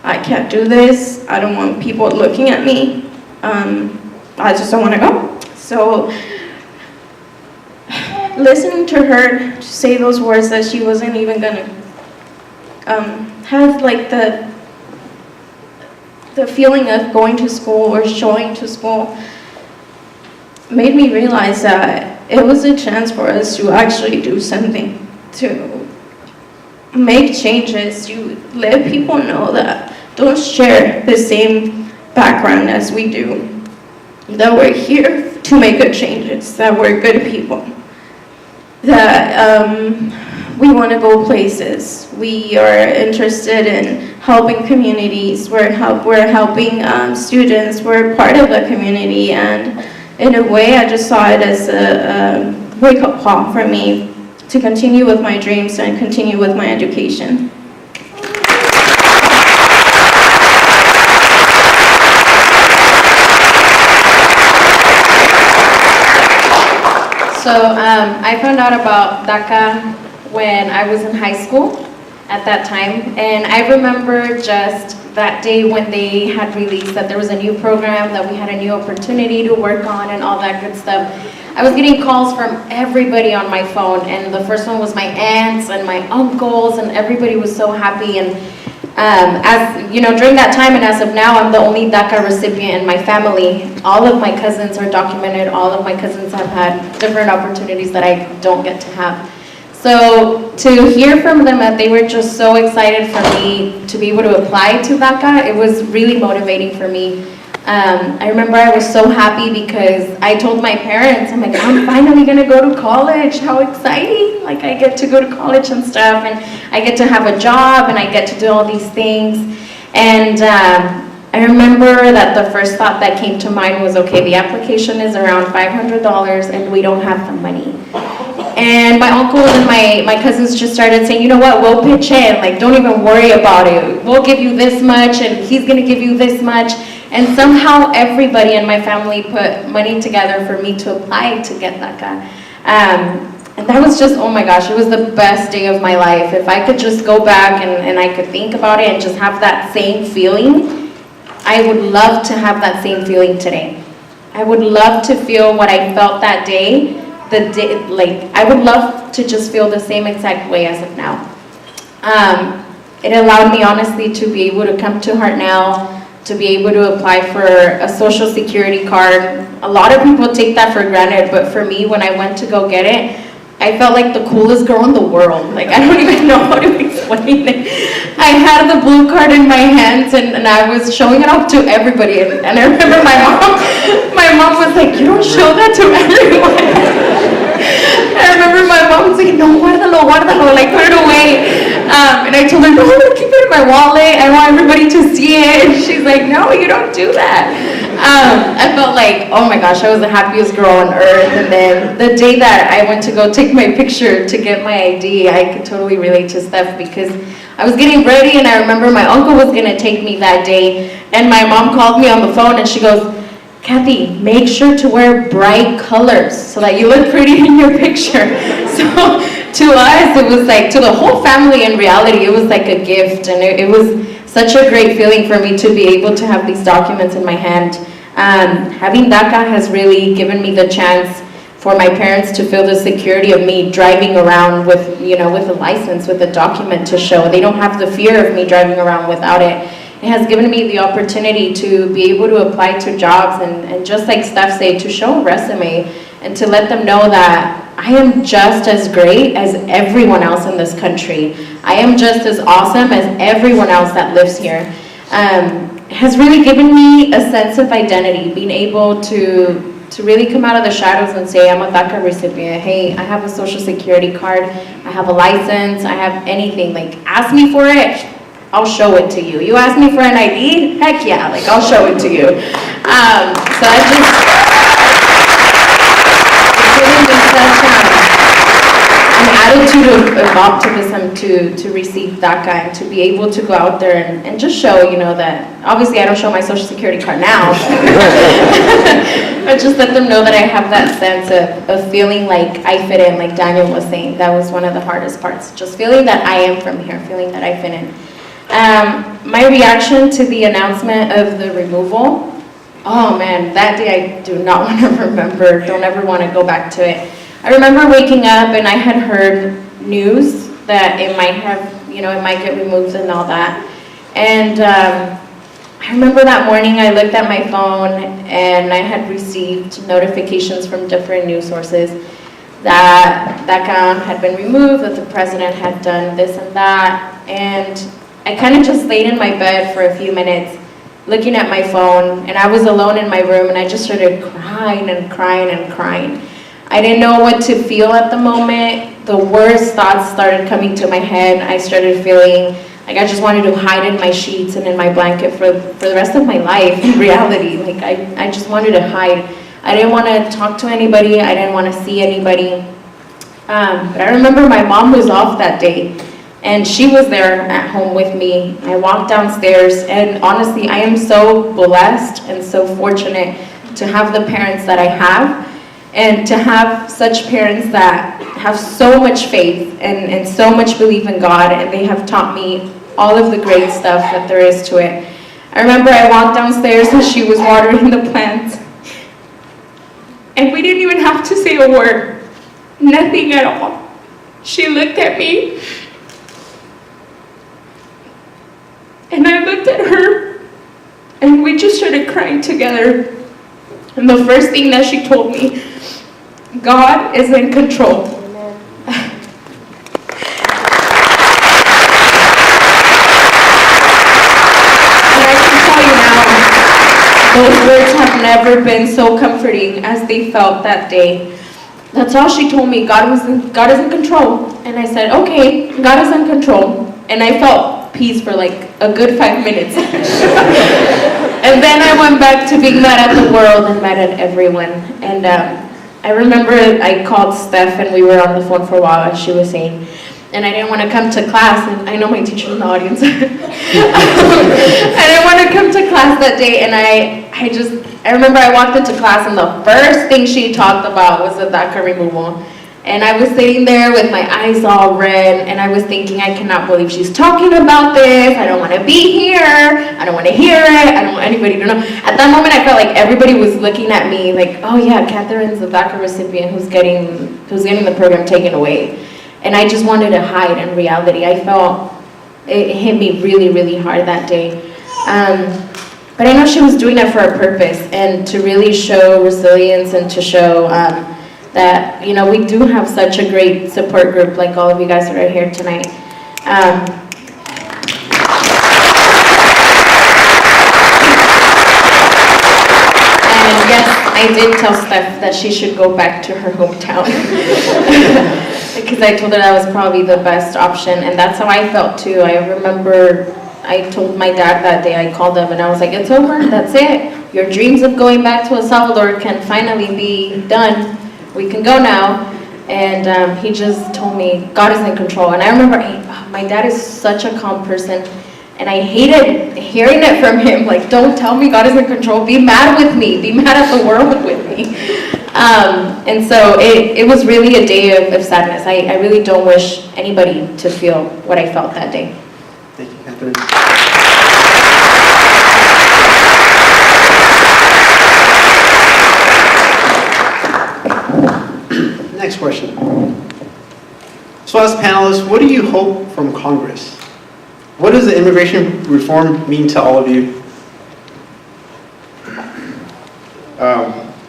I can't do this. I don't want people looking at me. I just don't want to go. So listening to her say those words that she wasn't even going to have like the feeling of going to school or showing to school made me realize that it was a chance for us to actually do something, to make changes, to let people know that don't share the same background as we do, that we're here to make good changes, that we're good people, that we want to go places. We are interested in helping communities. We're helping students. We're part of the community, and in a way, I just saw it as a wake-up call for me to continue with my dreams and continue with my education. So I found out about DACA when I was in high school at that time, and I remember just that day when they had released that there was a new program, that we had a new opportunity to work on and all that good stuff. I was getting calls from everybody on my phone, and the first one was my aunts and my uncles, and everybody was so happy. And as you know, during that time and as of now, I'm the only DACA recipient in my family. All of my cousins are documented. All of my cousins have had different opportunities that I don't get to have. So to hear from them that they were just so excited for me to be able to apply to DACA, it was really motivating for me. I remember I was so happy because I told my parents, I'm like, I'm finally gonna go to college, how exciting. Like I get to go to college and stuff, and I get to have a job, and I get to do all these things. And I remember that the first thought that came to mind was, okay, the application is around $500 and we don't have the money. And my uncles and my cousins just started saying, you know what, we'll pitch in, like don't even worry about it. We'll give you this much and he's gonna give you this much. And somehow everybody in my family put money together for me to apply to get DACA. And that was just, oh my gosh, it was the best day of my life. If I could just go back and I could think about it and just have that same feeling, I would love to have that same feeling today. I would love to feel what I felt that day, I would love to just feel the same exact way as of now. It allowed me honestly to be able to come to Hartnell, to be able to apply for a social security card. A lot of people take that for granted, but for me, when I went to go get it, I felt like the coolest girl in the world. Like, I don't even know how to explain it. I had the blue card in my hands, and I was showing it off to everybody. And I remember my mom was like, you don't show that to everyone. I remember my mom was like, no, guárdalo, like, put it away. And I told her, no, I'm gonna keep it in my wallet. I want everybody to see it. And she's like, no, you don't do that. I felt like, oh my gosh, I was the happiest girl on earth. And then the day that I went to go take my picture to get my ID, I could totally relate to Steph because I was getting ready and I remember my uncle was gonna take me that day. And my mom called me on the phone and she goes, Kathy, make sure to wear bright colors so that you look pretty in your picture. So to us, it was like, to the whole family in reality, it was like a gift. And it was such a great feeling for me to be able to have these documents in my hand. Having DACA has really given me the chance for my parents to feel the security of me driving around with, with a license, with a document to show. They don't have the fear of me driving around without it. It has given me the opportunity to be able to apply to jobs and just like Steph said, to show a resume and to let them know that I am just as great as everyone else in this country. I am just as awesome as everyone else that lives here. It has really given me a sense of identity, being able to really come out of the shadows and say, I'm a DACA recipient. Hey, I have a social security card. I have a license. I have anything. Like, ask me for it. I'll show it to you. You ask me for an ID? Heck yeah, like I'll show it to you. So I just, it's given me such an attitude of optimism to receive DACA and to be able to go out there and just show, that obviously I don't show my social security card now, but just let them know that I have that sense of feeling like I fit in, like Daniel was saying. That was one of the hardest parts, just feeling that I am from here, feeling that I fit in. My reaction to the announcement of the removal, oh man, that day I do not want to remember, don't ever want to go back to it. I remember waking up and I had heard news that it might have, it might get removed and all that. And I remember that morning I looked at my phone and I had received notifications from different news sources that DACA had been removed, that the president had done this and that. And I kind of just laid in my bed for a few minutes looking at my phone, and I was alone in my room and I just started crying and crying and crying. I didn't know what to feel at the moment. The worst thoughts started coming to my head. I started feeling like I just wanted to hide in my sheets and in my blanket for the rest of my life, in reality. Like I just wanted to hide. I didn't want to talk to anybody. I didn't want to see anybody. But I remember my mom was off that day. And she was there at home with me. I walked downstairs, and honestly, I am so blessed and so fortunate to have the parents that I have, and to have such parents that have so much faith and so much belief in God, and they have taught me all of the great stuff that there is to it. I remember I walked downstairs and she was watering the plants, and we didn't even have to say a word, nothing at all. She looked at me, and I looked at her, and we just started crying together. And the first thing that she told me, God is in control. And I can tell you now, those words have never been so comforting as they felt that day. That's all she told me, God is in control. And I said, okay, God is in control. And I felt peace for like a good 5 minutes. And then I went back to being mad at the world and mad at everyone. And I remember I called Steph and we were on the phone for a while, as she was saying, and I didn't want to come to class, and I know my teacher's in the audience. I didn't want to come to class that day, and I remember I walked into class and the first thing she talked about was the DACA removal. And I was sitting there with my eyes all red, and I was thinking, I cannot believe she's talking about this. I don't want to be here. I don't want to hear it. I don't want anybody to know. At that moment, I felt like everybody was looking at me like, oh yeah, Catherine's the DACA recipient who's getting the program taken away. And I just wanted to hide. In reality, I felt it hit me really, really hard that day. But I know she was doing it for a purpose, and to really show resilience and to show that, you know, we do have such a great support group like all of you guys that are here tonight. And yes, I did tell Steph that she should go back to her hometown because I told her that was probably the best option, and that's how I felt too. I remember I told my dad that day, I called him and I was like, it's over, that's it. Your dreams of going back to El Salvador can finally be done. We can go now. And he just told me, God is in control. And I remember, my dad is such a calm person, and I hated hearing it from him, like, don't tell me God is in control, be mad with me, be mad at the world with me. And so it was really a day of sadness. I really don't wish anybody to feel what I felt that day. Thank you, Catherine. Next question. So as panelists, what do you hope from Congress? What does the immigration reform mean to all of you?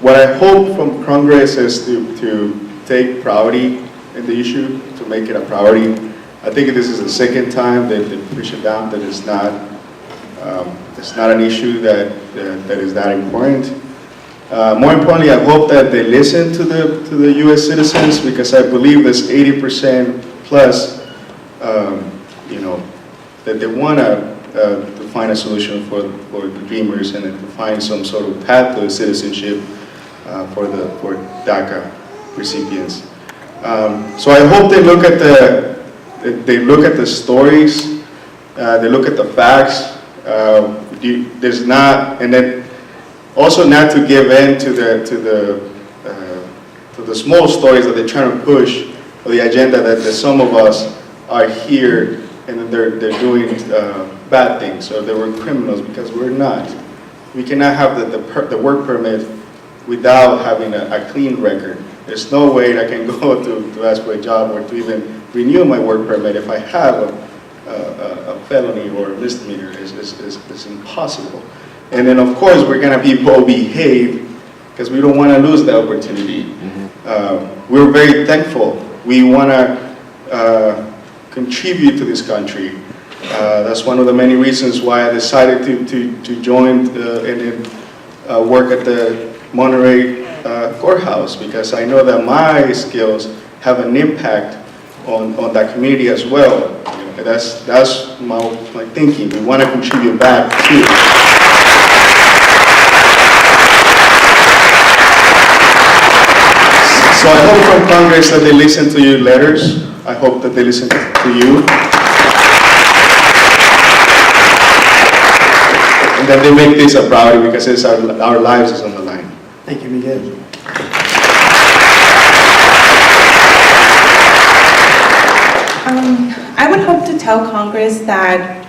What I hope from Congress is to take priority in the issue, to make it a priority. I think this is the second time that they push it down, that it's not an issue that is that important. More importantly, I hope that they listen to the U.S. citizens, because I believe there's 80% plus, that they want to find a solution for the Dreamers and to find some sort of path to citizenship for DACA recipients. So I hope they look at the stories, they look at the facts. There's not, and then also not to give in to the small stories that they're trying to push, or the agenda that some of us are here and they're doing bad things, or they were criminals, because we're not. We cannot have the work permit without having a clean record. There's no way that I can go to ask for a job or to even renew my work permit if I have a felony or a misdemeanor. It's impossible. And then of course we're gonna be well-behaved, because we don't want to lose the opportunity. We're very thankful. We want to contribute to this country. That's one of the many reasons why I decided to join and then work at the Monterey courthouse, because I know that my skills have an impact on that community as well. That's my thinking. We want to contribute back too. So I hope from Congress that they listen to your letters. I hope that they listen to you. And that they make this a priority, because it's our lives is on the line. Thank you, Miguel. I would hope to tell Congress that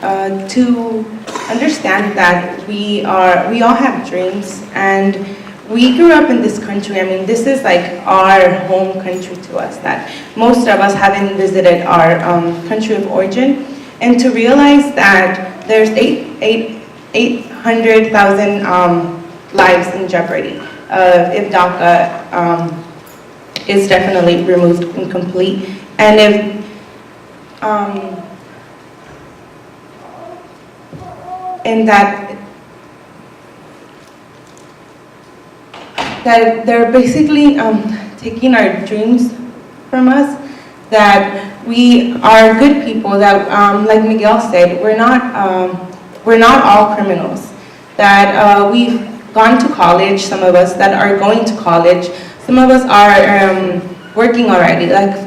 to understand that we all have dreams, and we grew up in this country. I mean, this is like our home country to us, that most of us haven't visited our country of origin, and to realize that there's 800,000 lives in jeopardy if DACA is definitely removed and complete, and if and that they're basically taking our dreams from us, that we are good people, that like Miguel said, we're not all criminals, that we've gone to college, some of us that are going to college, some of us are working already. Like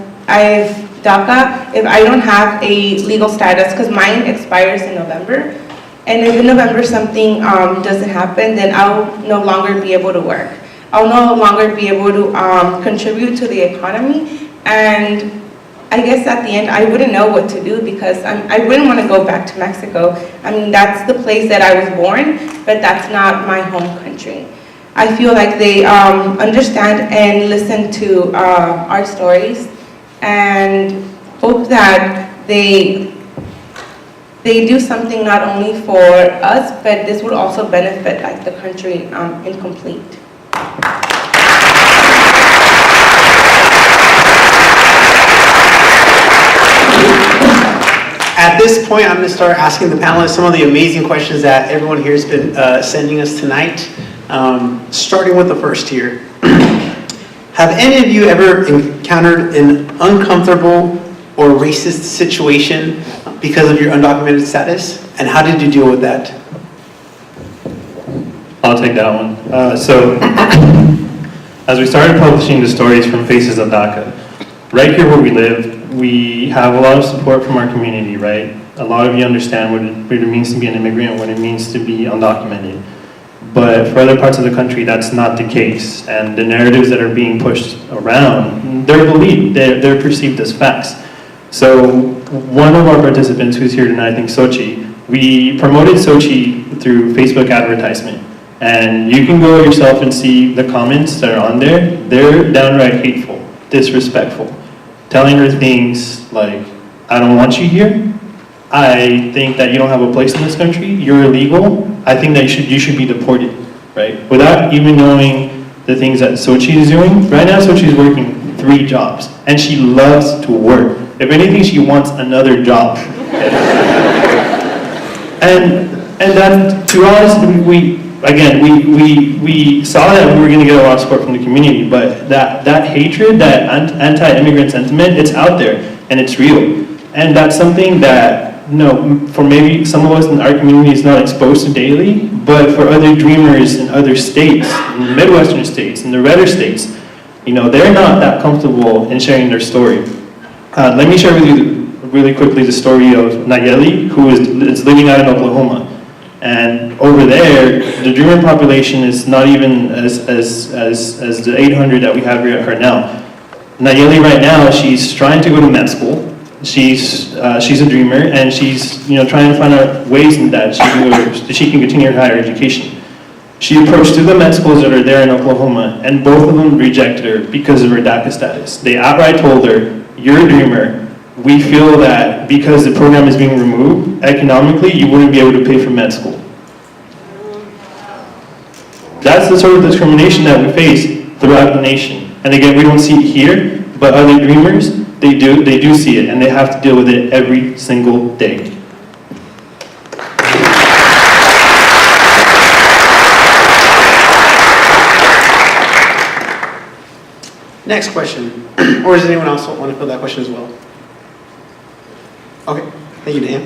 DACA, if I don't have a legal status, because mine expires in November, and if in November something doesn't happen, then I'll no longer be able to work. I'll no longer be able to contribute to the economy, And I guess at the end, I wouldn't know what to do because I wouldn't want to go back to Mexico. I mean, that's the place that I was born, but that's not my home country. I feel like they understand and listen to our stories and hope that they do something not only for us, but this would also benefit like the country incomplete. At this point, I'm going to start asking the panelists some of the amazing questions that everyone here has been sending us tonight. Starting with the first here. Have any of you ever encountered an uncomfortable or racist situation because of your undocumented status? And how did you deal with that? I'll take that one. As we started publishing the stories from Faces of DACA, right here where we live, we have a lot of support from our community, right? A lot of you understand what it means to be an immigrant, what it means to be undocumented. But for other parts of the country, that's not the case. And the narratives that are being pushed around, they're believed, they're perceived as facts. So one of our participants who's here tonight, I think Sochi, we promoted Sochi through Facebook advertisement. And you can go yourself and see the comments that are on there. They're downright hateful, disrespectful, telling her things like, I don't want you here. I think that you don't have a place in this country. You're illegal. I think that you should be deported, right? Without even knowing the things that Sochi is doing. Right now, Sochi is working 3 jobs, and she loves to work. If anything, she wants another job. and that, to us, we saw that we were going to get a lot of support from the community, but that hatred, that anti-immigrant sentiment, it's out there, and it's real. And that's something that, for maybe some of us in our community is not exposed to daily, but for other dreamers in other states, in the Midwestern states, in the redder states, they're not that comfortable in sharing their story. Let me share with you really quickly the story of Nayeli, who is living out in Oklahoma. And over there, the dreamer population is not even as the 800 that we have here at Hartnell. Nayeli right now, she's trying to go to med school. She's a dreamer, and she's trying to find out ways in that she can continue her higher education. She approached 2 of the med schools that are there in Oklahoma, and both of them rejected her because of her DACA status. They outright told her, "You're a dreamer. We feel that because the program is being removed, economically, you wouldn't be able to pay for med school." That's the sort of discrimination that we face throughout the nation. And again, we don't see it here, but other dreamers, they do see it, and they have to deal with it every single day. Next question. Or does anyone else want to fill that question as well? Okay, thank you, Dan.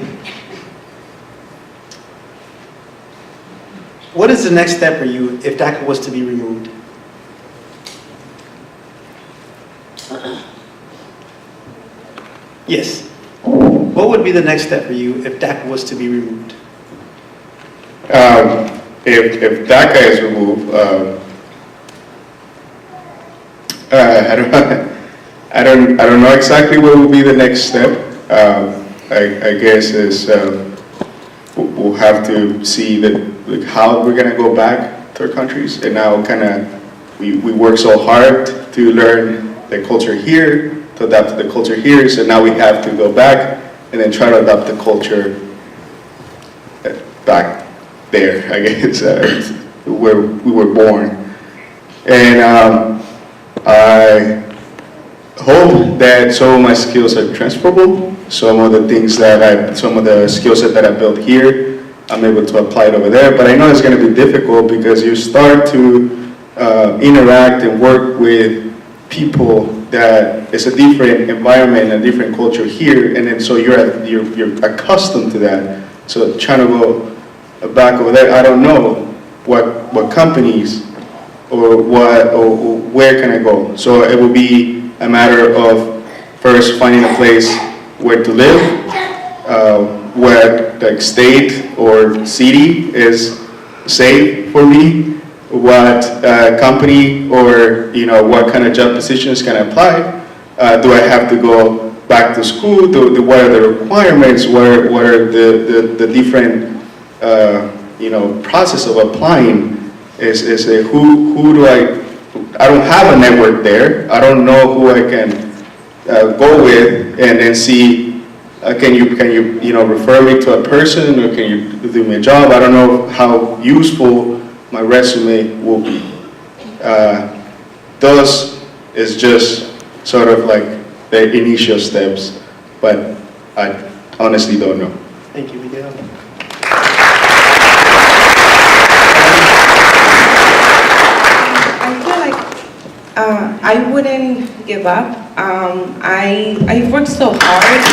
What is the next step for you if DACA was to be removed? Yes. What would be the next step for you if DACA was to be removed? If DACA is removed, I don't know exactly what will be the next step. I guess is we'll have to see how we're gonna go back to our countries, and now we work so hard to learn the culture here, to adapt to the culture here, so now we have to go back and then try to adapt the culture back there, I guess, where we were born. And I hope that some of my skills are transferable. Some of the skill set that I built here, I'm able to apply it over there. But I know it's going to be difficult because you start to interact and work with people that it's a different environment, a different culture here, and then so you're accustomed to that. So trying to go back over there, I don't know what companies or where can I go. So it will be a matter of first finding a place where to live, what like state or city is safe for me, what company or what kind of job positions can I apply, Do I have to go back to school? What are the requirements? What are the different process of applying? Who do I don't have a network there. I don't know who I can go with and then see. Can you refer me to a person, or can you do me a job? I don't know how useful my resume will be. Those is just sort of like the initial steps, but I honestly don't know. Thank you, Miguel. I feel like I wouldn't give up. I've worked so hard.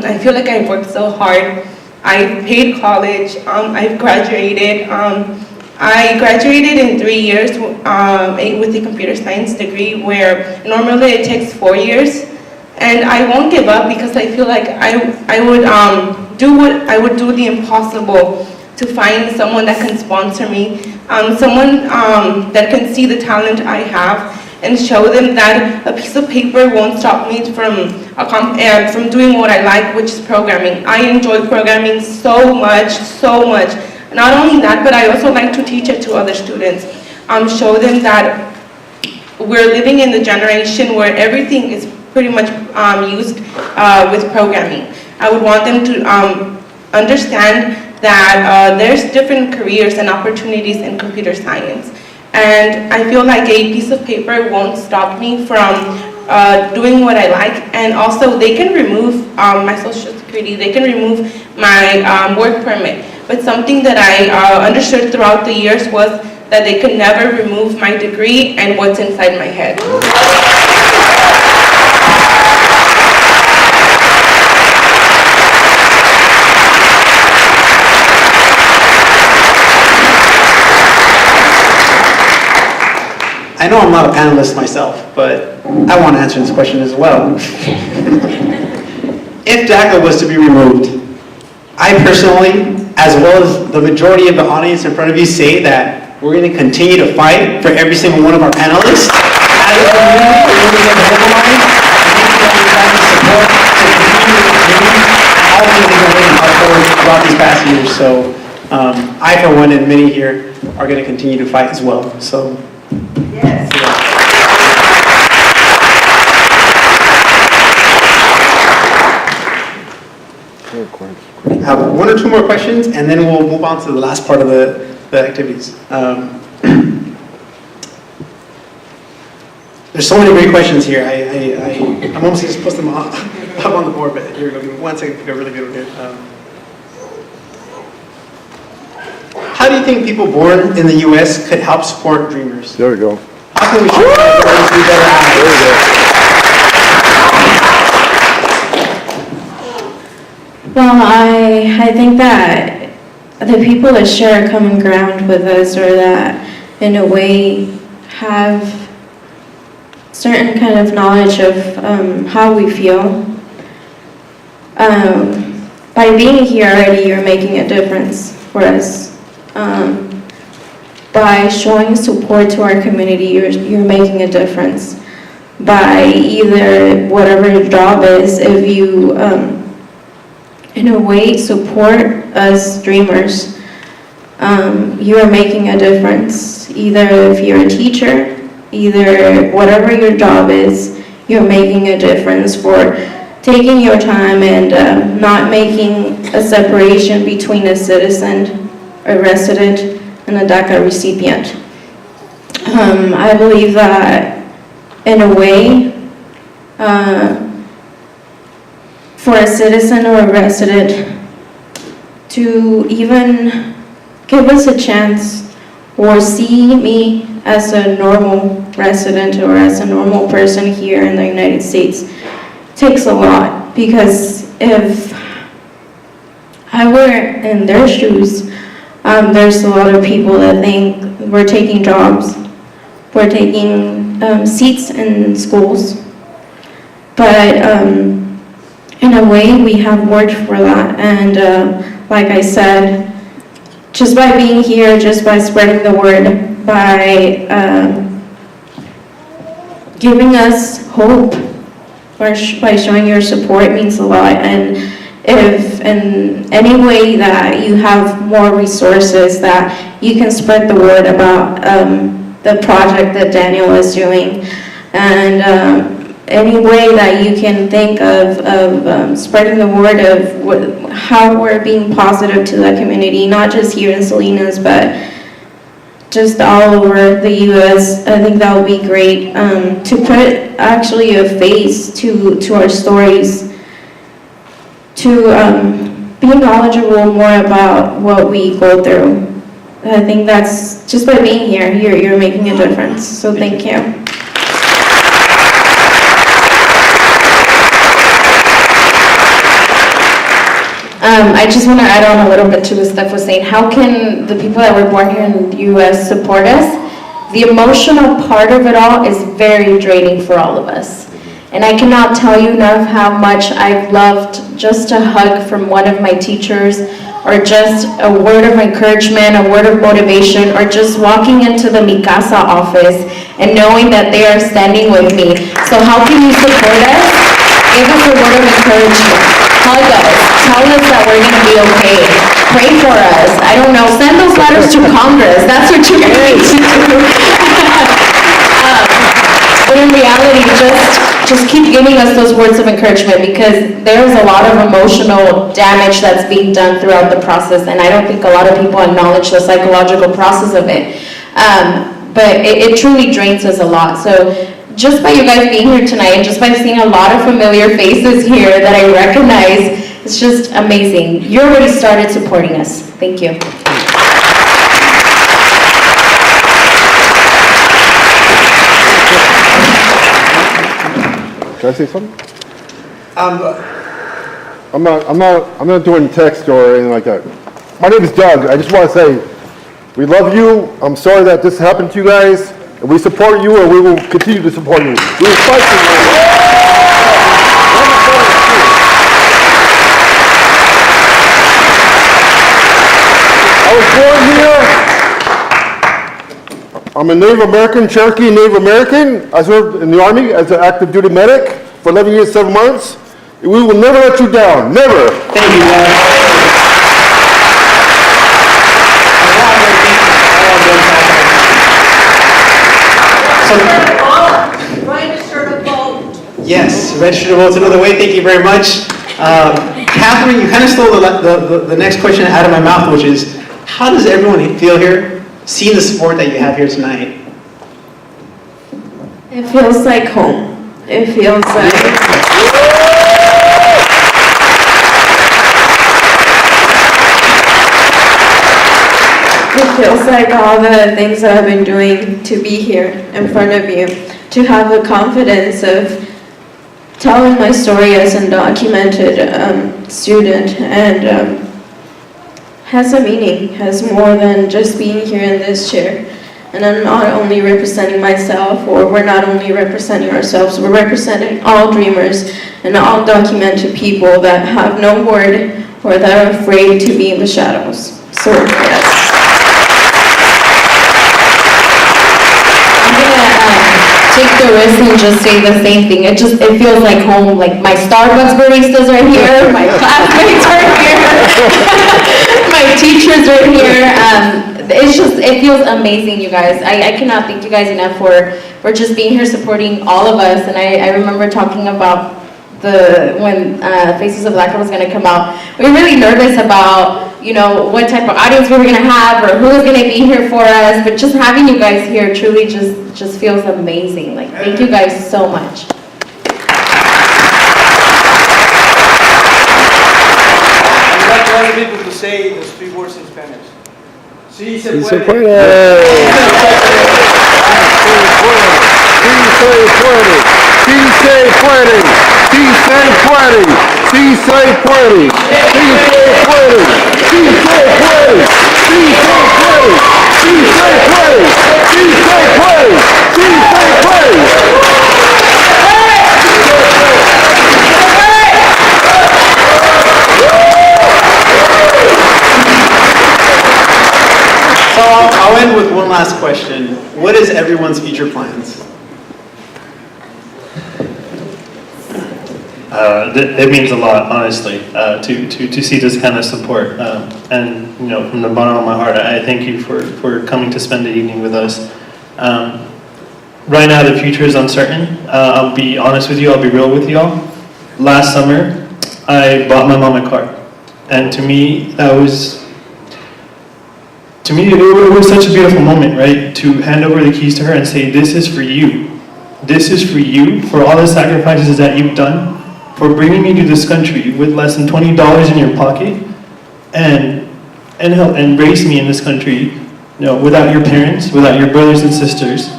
I feel like I've worked so hard. I paid college. I've graduated. I graduated in 3 years with a computer science degree, where normally it takes 4 years. And I won't give up because I feel like I would do the impossible to find someone that can sponsor me, someone that can see the talent I have, and show them that a piece of paper won't stop me from doing what I like, which is programming. I enjoy programming so much, so much. Not only that, but I also like to teach it to other students. Show them that we're living in the generation where everything is pretty much used with programming. I would want them to understand that there's different careers and opportunities in computer science. And I feel like a piece of paper won't stop me from doing what I like. And also, they can remove my social security, they can remove my work permit. But something that I understood throughout the years was that they could never remove my degree and what's inside my head. I know I'm not a panelist myself, but I want to answer this question as well. If DACA was to be removed, I personally, as well as the majority of the audience in front of you, say that we're going to continue to fight for every single one of our panelists. As a community, we're going to get mobilized. Support to continue to do all the things that we've been upward throughout these past years. So I, for one, and many here, are going to continue to fight as well. So. Yes. I have one or two more questions, and then we'll move on to the last part of the activities. There's so many great questions here. I'm almost going to post them up on the board, but here we go. Give me 1 second to get a really good one here. How do you think people born in the U.S. could help support dreamers? There we go. How can we show them that we better Well, I think that the people that share a common ground with us, or that in a way have certain kind of knowledge of how we feel, by being here already, you're making a difference for us. By showing support to our community, you're making a difference. By either whatever your job is, if you in a way support us dreamers, you are making a difference. Either if you're a teacher, either whatever your job is, you're making a difference for taking your time and not making a separation between a citizen, a resident, and a DACA recipient. I believe that in a way, for a citizen or a resident to even give us a chance or see me as a normal resident or as a normal person here in the United States takes a lot, because if I were in their shoes, there's a lot of people that think we're taking jobs, we're taking seats in schools, but in a way we have worked for that, and like I said, just by being here, just by spreading the word, by giving us hope, by showing your support means a lot. And if in any way that you have more resources that you can spread the word about the project that Daniel is doing, and any way that you can think of spreading the word of how we're being positive to the community, not just here in Salinas, but just all over the U.S. I think that would be great, to put actually a face to our stories, to be knowledgeable more about what we go through. I think that's just by being here, you're making a difference. So thank you. I just want to add on a little bit to what Steph was saying. How can the people that were born here in the U.S. support us? The emotional part of it all is very draining for all of us. And I cannot tell you enough how much I've loved just a hug from one of my teachers, or just a word of encouragement, a word of motivation, or just walking into the Mi Casa office and knowing that they are standing with me. So how can you support us? Give us a word of encouragement. Hug us. Tell us that we're going to be okay. Pray for us. I don't know. Send those letters to Congress. That's what you need to do. But in reality, just keep giving us those words of encouragement, because there's a lot of emotional damage that's being done throughout the process, and I don't think a lot of people acknowledge the psychological process of it. But it truly drains us a lot. So just by you guys being here tonight, and just by seeing a lot of familiar faces here that I recognize, it's just amazing. You already started supporting us. Thank you. Can I say something? I'm not doing text or anything like that. My name is Doug. I just want to say, we love you. I'm sorry that this happened to you guys. And we support you, and we will continue to support you. We will fight for you. I was born here. I'm a Native American, Cherokee Native American. I served in the Army as an active duty medic for 11 years, 7 months. We will never let you down, never. Thank you, Dad. Yes, register to vote another way. Thank you very much. Catherine, you kind of stole the next question out of my mouth, which is, how does everyone feel here, seeing the support that you have here tonight? It feels like home. It feels like... It feels like all the things that I've been doing to be here in front of you, to have the confidence of telling my story as an undocumented student, and has a meaning, has more than just being here in this chair. And I'm not only representing myself, or we're not only representing ourselves, we're representing all dreamers and all documented people that have no word or that are afraid to be in the shadows. So, yes. Take the risk and just say the same thing. It feels like home. Like my Starbucks baristas are here, my classmates are here, my teachers are here. It feels amazing, you guys. I cannot thank you guys enough for just being here supporting all of us. And I remember talking about when Faces of DACA was going to come out. We were really nervous about, what type of audience we were going to have, or who was going to be here for us. But just having you guys here truly just feels amazing. Like, thank you guys so much. I'd like other people to say those 3 words in Spanish. Sí se puede. Sí se puede. Sí se puede. Sí se puede. Sí se puede. Sí se puede. Sí se puede. Sí se puede. Sí se puede. Sí se puede. Sí se puede. what is everyone's future plans? It means a lot, honestly, to see this kind of support. And from the bottom of my heart, I thank you for coming to spend the evening with us. Right now, the future is uncertain. I'll be honest with you. I'll be real with y'all. Last summer, I bought my mom a car, and to me, it was such a beautiful moment, right? To hand over the keys to her and say, "This is for you. This is for you for all the sacrifices that you've done." For bringing me to this country with less than $20 in your pocket, and raise me in this country, without your parents, without your brothers and sisters,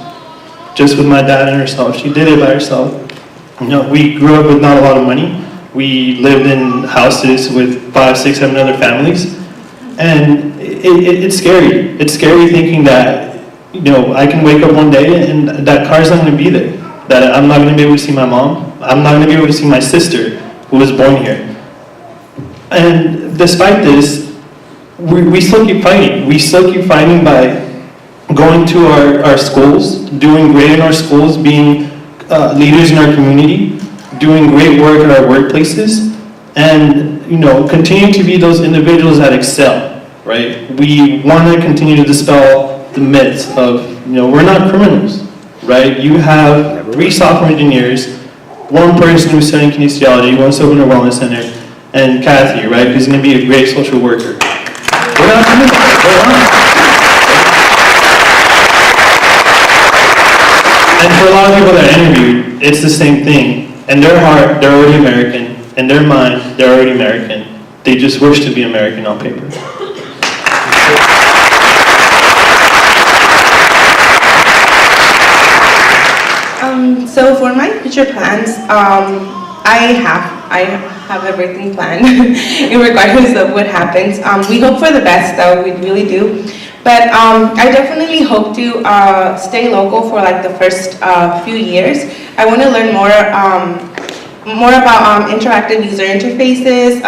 just with my dad and herself. She did it by herself. We grew up with not a lot of money. We lived in houses with 5, 6, 7 other families, and it's scary. It's scary thinking that I can wake up one day and that car's not going to be there. That I'm not going to be able to see my mom. I'm not going to be able to see my sister, who was born here. And despite this, we still keep fighting. We still keep fighting by going to our schools, doing great in our schools, being leaders in our community, doing great work at our workplaces, and continue to be those individuals that excel, right? We want to continue to dispel the myths of, we're not criminals. Right? You have 3 software engineers, 1 person who's studying kinesiology, 1 Silver Wellness Center, and Kathy, right, who's going to be a great social worker. We're not criminals. We're not. And for a lot of people that I interviewed, it's the same thing. In their heart, they're already American. In their mind, they're already American. They just wish to be American on paper. So for my future plans, I have everything planned regardless of what happens. We hope for the best, though, we really do. But I definitely hope to stay local for like the first few years. I want to learn more about interactive user interfaces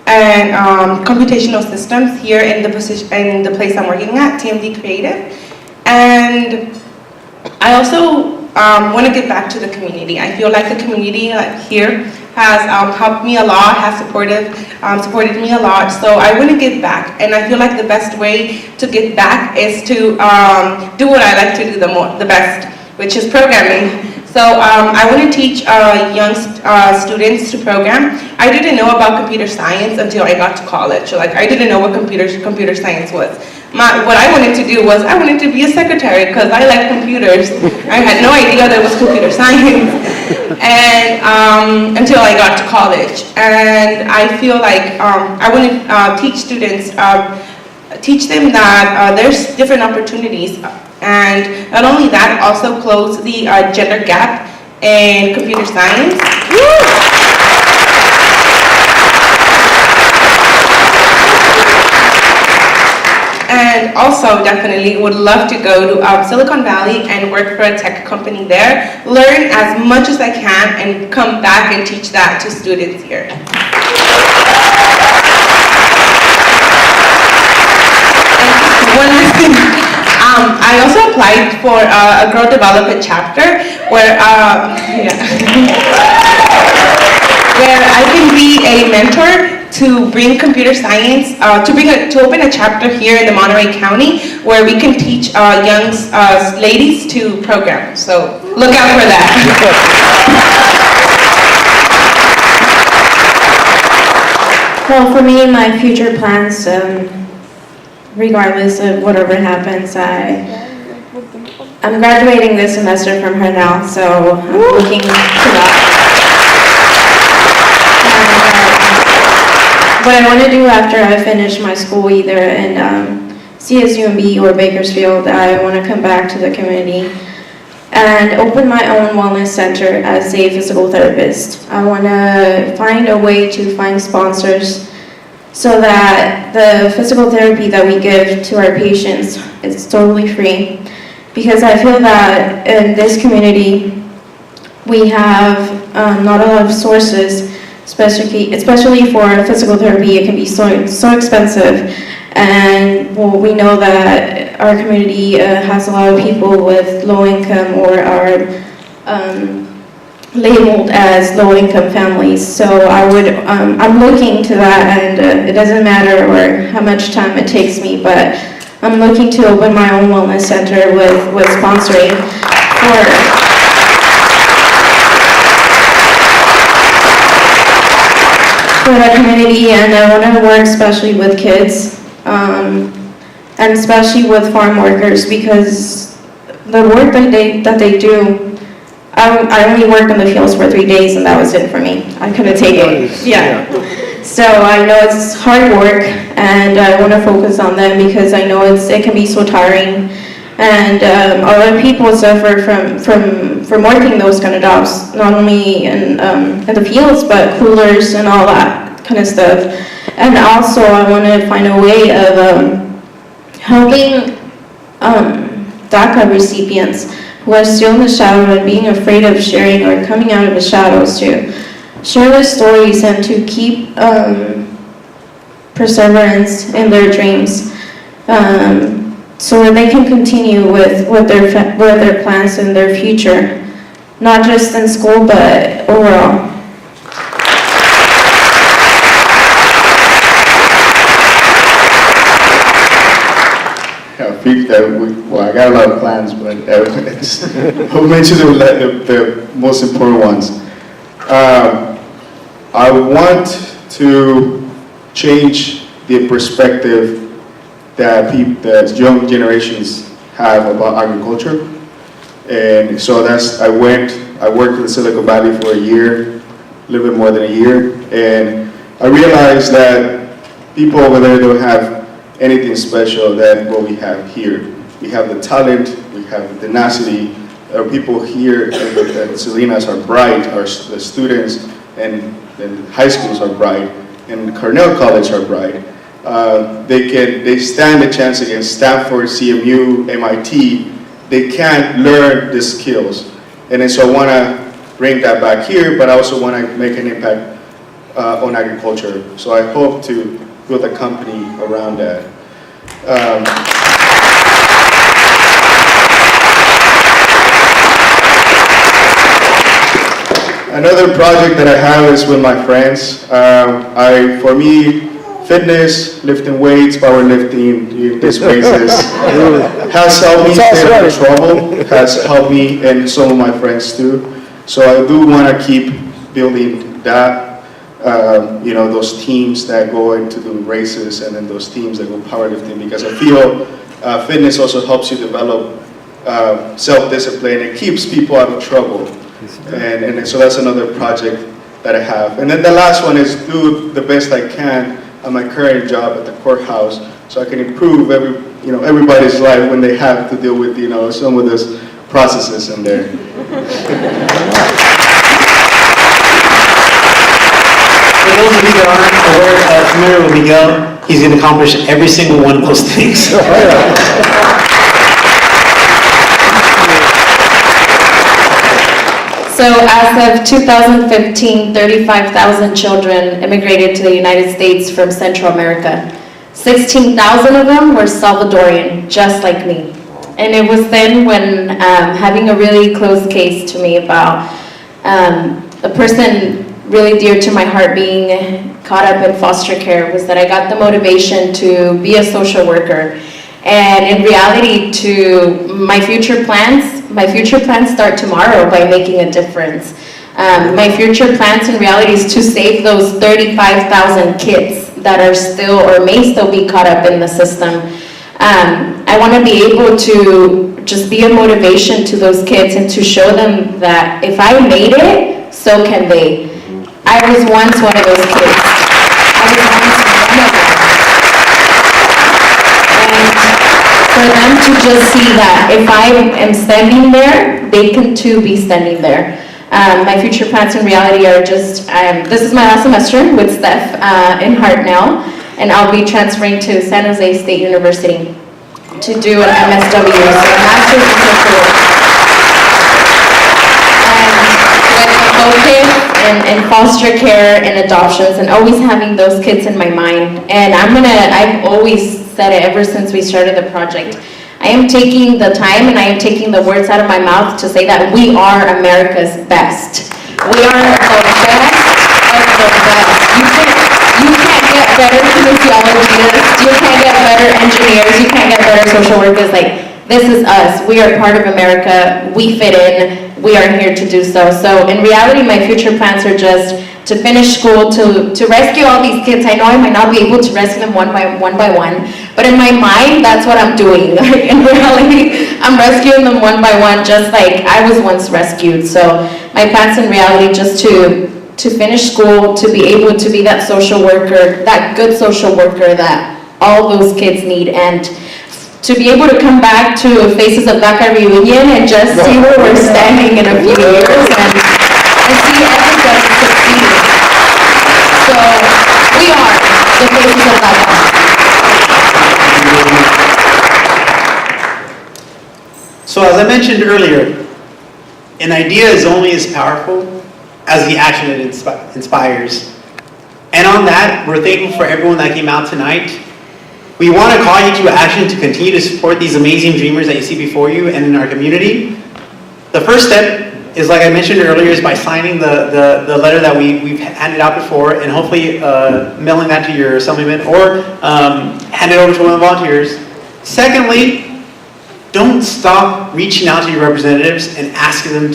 and computational systems here in the place I'm working at, TMD Creative. And I also want to give back to the community. I feel like the community here has helped me a lot, has supported me a lot, so I want to give back. And I feel like the best way to give back is to do what I like to do the best, which is programming. So I want to teach young students to program. I didn't know about computer science until I got to college. Like, I didn't know what computer science was. What I wanted to do was I wanted to be a secretary because I like computers. I had no idea there was computer science and until I got to college. And I feel like I want to teach students, teach them that there's different opportunities. And not only that, also close the gender gap in computer science. And also definitely would love to go to Silicon Valley and work for a tech company there, learn as much as I can, and come back and teach that to students here. And one last thing. I also applied for a Grow Development chapter where where I can be a mentor to bring computer science, to open a chapter here in the Monterey County where we can teach young ladies to program. So look out for that. Well, for me, my future plans, regardless of whatever happens, I'm graduating this semester from Hartnell, so I'm looking to that. What I want to do after I finish my school, either in CSUMB or Bakersfield, I want to come back to the community and open my own wellness center as a physical therapist. I want to find a way to find sponsors so that the physical therapy that we give to our patients is totally free. Because I feel that in this community, we have not a lot of sources, especially for physical therapy. It can be so expensive. And well, we know that our community has a lot of people with low income or are labeled as low-income families. So I'm looking to that, and it doesn't matter how much time it takes me, but I'm looking to open my own wellness center with sponsoring for the community, and I want to work especially with kids, and especially with farm workers, because the work that they do, I only worked in the fields for 3 days, and that was it for me. I couldn't take it. Yeah. So I know it's hard work, and I want to focus on them because I know it can be so tiring. And a lot of people suffer from working those kind of jobs, not only in the fields, but coolers and all that kind of stuff. And also I want to find a way of helping DACA recipients who are still in the shadow and being afraid of sharing or coming out of the shadows, to share their stories and to keep perseverance in their dreams, so that they can continue with their plans and their future, not just in school but overall. I got a lot of plans, but I'll mention the most important ones. I want to change the perspective that young generations have about agriculture, and so I worked in the Silicon Valley for a year, a little bit more than a year, and I realized that people over there don't have anything special than what we have here. We have the talent, we have the tenacity. Our people here at Salinas are bright, the students and high schools are bright, and Hartnell College are bright. They stand a chance against Stanford, CMU, MIT. They can't learn the skills. And so I want to bring that back here, but I also want to make an impact on agriculture. So I hope to build a company around that. Another project that I have is with my friends. For me, fitness, lifting weights, powerlifting, these races has helped me stay out of trouble, has helped me and some of my friends too. So I do want to keep building that. Those teams that go into the races and then those teams that go powerlifting, because I feel fitness also helps you develop self-discipline. It keeps people out of trouble. And so that's another project that I have. And then the last one is do the best I can at my current job at the courthouse, so I can improve everybody's life when they have to deal with some of those processes in there. For those of you that aren't familiar with Miguel, he's going to accomplish every single one of those things. So as of 2015, 35,000 children immigrated to the United States from Central America. 16,000 of them were Salvadorian, just like me. And it was then when having a really close case to me about a person really dear to my heart being caught up in foster care, was that I got the motivation to be a social worker. And in reality, my future plans start tomorrow by making a difference. My future plans in reality is to save those 35,000 kids that are still or may still be caught up in the system. I want to be able to just be a motivation to those kids and to show them that if I made it, so can they. I was once one of those kids. I was once one of them. For them to just see that if I am standing there, they can too be standing there. My future plans in reality are just, this is my last semester with Steph in Hartnell, and I'll be transferring to San Jose State University to do an MSW, so a Master's in Social Work. And with a focus in foster care and adoptions, and always having those kids in my mind. And I've always said it ever since we started the project. I am taking the time and I am taking the words out of my mouth to say that we are America's best. We are the best of the best. You can't get better kinesiologists, you can't get better engineers, you can't get better social workers. Like, this is us. We are part of America. We fit in. We are here to do so. So in reality, my future plans are just to finish school, to rescue all these kids. I know I might not be able to rescue them one by one, but in my mind, that's what I'm doing. Like, in reality, I'm rescuing them one by one, just like I was once rescued. So my plans in reality just to finish school, to be able to be that social worker, that good social worker that all those kids need, and to be able to come back to Faces of DACA reunion and just see where we're standing in a few years and see everybody succeeding. So we are the Faces of DACA. So as I mentioned earlier, an idea is only as powerful as the action it inspires. And on that, we're thankful for everyone that came out tonight. We want to call you to action to continue to support these amazing dreamers that you see before you and in our community. The first step is, like I mentioned earlier, is by signing the letter that we've handed out before, and hopefully mailing that to your assemblyman or hand it over to one of the volunteers. Secondly, don't stop reaching out to your representatives and asking them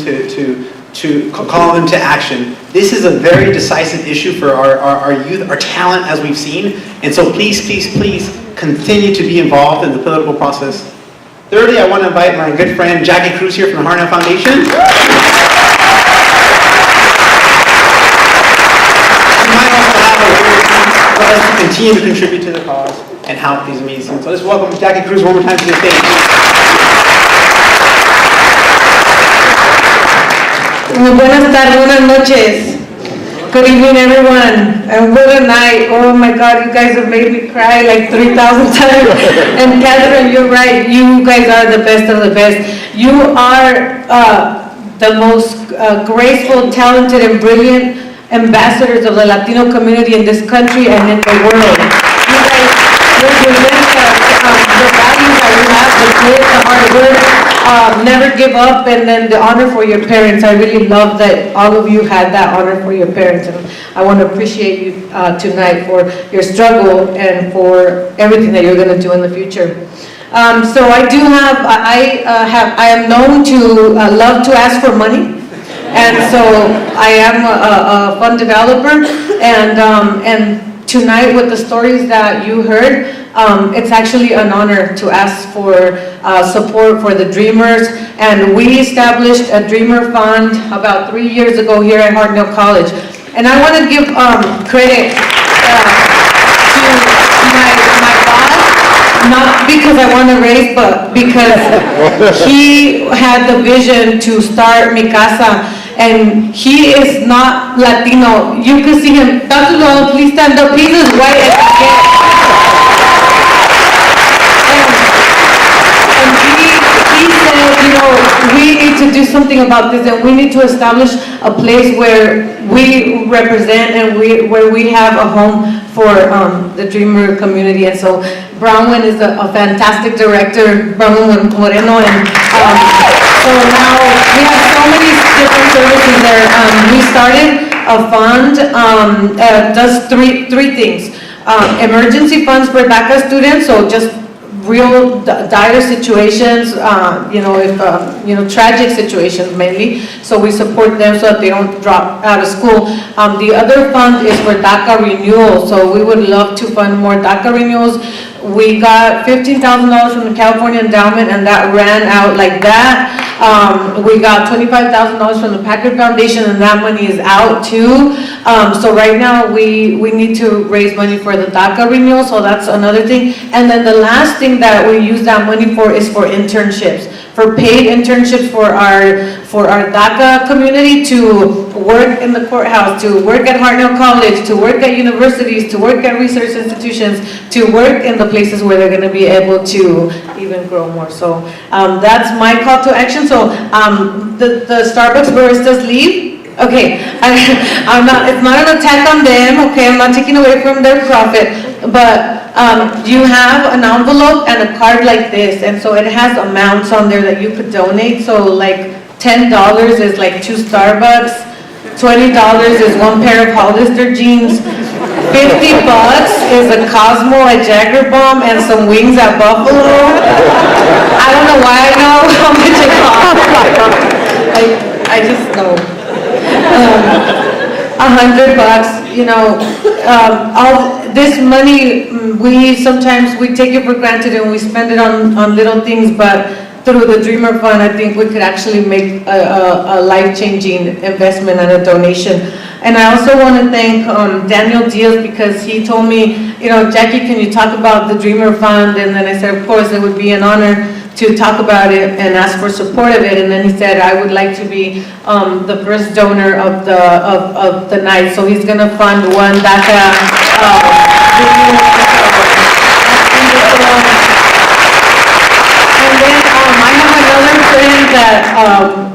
to call them to action. This is a very decisive issue for our youth, our talent, as we've seen. And so please, please, please continue to be involved in the political process. Thirdly, I want to invite my good friend Jackie Cruz here from the Hartnell Foundation. She might also have a word for us to continue to contribute to the cause and help these amazing. So let's welcome Jackie Cruz one more time to the stage. Buenas tardes, buenas noches. Good evening, everyone. And what a night. Oh my God, you guys have made me cry like 3,000 times. And Catherine, you're right. You guys are the best of the best. You are the most graceful, talented, and brilliant ambassadors of the Latino community in this country and in the world. You guys represent the values that you have, the grit, the hard work, never give up, and then the honor for your parents. I really love that all of you had that honor for your parents, and I want to appreciate you tonight for your struggle and for everything that you're going to do in the future. So I am known to love to ask for money, and so I am a fund developer, and tonight with the stories that you heard, it's actually an honor to ask for support for the Dreamers, and we established a Dreamer Fund about 3 years ago here at Hartnell College. And I want to give credit to my boss, not because I want to raise, but because he had the vision to start Mi Casa. And he is not Latino. You can see him. Dr. Long, please stand up. He's as white as you get. And he said, you know, we need to do something about this, and we need to establish a place where we represent and where we have a home for the Dreamer community. And so Bronwyn is a fantastic director, Bronwyn Moreno, and so now we have so many different services there. We started a fund does three things. Emergency funds for DACA students, so just real dire situations, tragic situations mainly. So we support them so that they don't drop out of school. The other fund is for DACA renewal. So we would love to fund more DACA renewals. We got $15,000 from the California Endowment, and that ran out like that. We got $25,000 from the Packard Foundation, and that money is out too. So right now we need to raise money for the DACA renewal, so that's another thing. And then the last thing that we use that money for is for internships, for paid internships for our DACA community to work in the courthouse, to work at Hartnell College, to work at universities, to work at research institutions, to work in the places where they're going to be able to even grow more. So that's my call to action. So the Starbucks baristas leave. Okay, it's not an attack on them. Okay, I'm not taking away from their profit, but you have an envelope and a card like this, and so it has amounts on there that you could donate. So like $10 is like 2 Starbucks, $20 is 1 pair of Hollister jeans, $50 is a Cosmo, a Jagger bomb, and some wings at Buffalo. I don't know why I know how much it costs. I just know. $100, you know, all this money, sometimes we take it for granted and we spend it on little things, but through the Dreamer Fund, I think we could actually make a life-changing investment and a donation. And I also want to thank Daniel Diaz, because he told me, you know, Jackie, can you talk about the Dreamer Fund? And then I said, of course, it would be an honor to talk about it and ask for support of it. And then he said, I would like to be the first donor of the night. So he's going to fund one DACA. And then I have another friend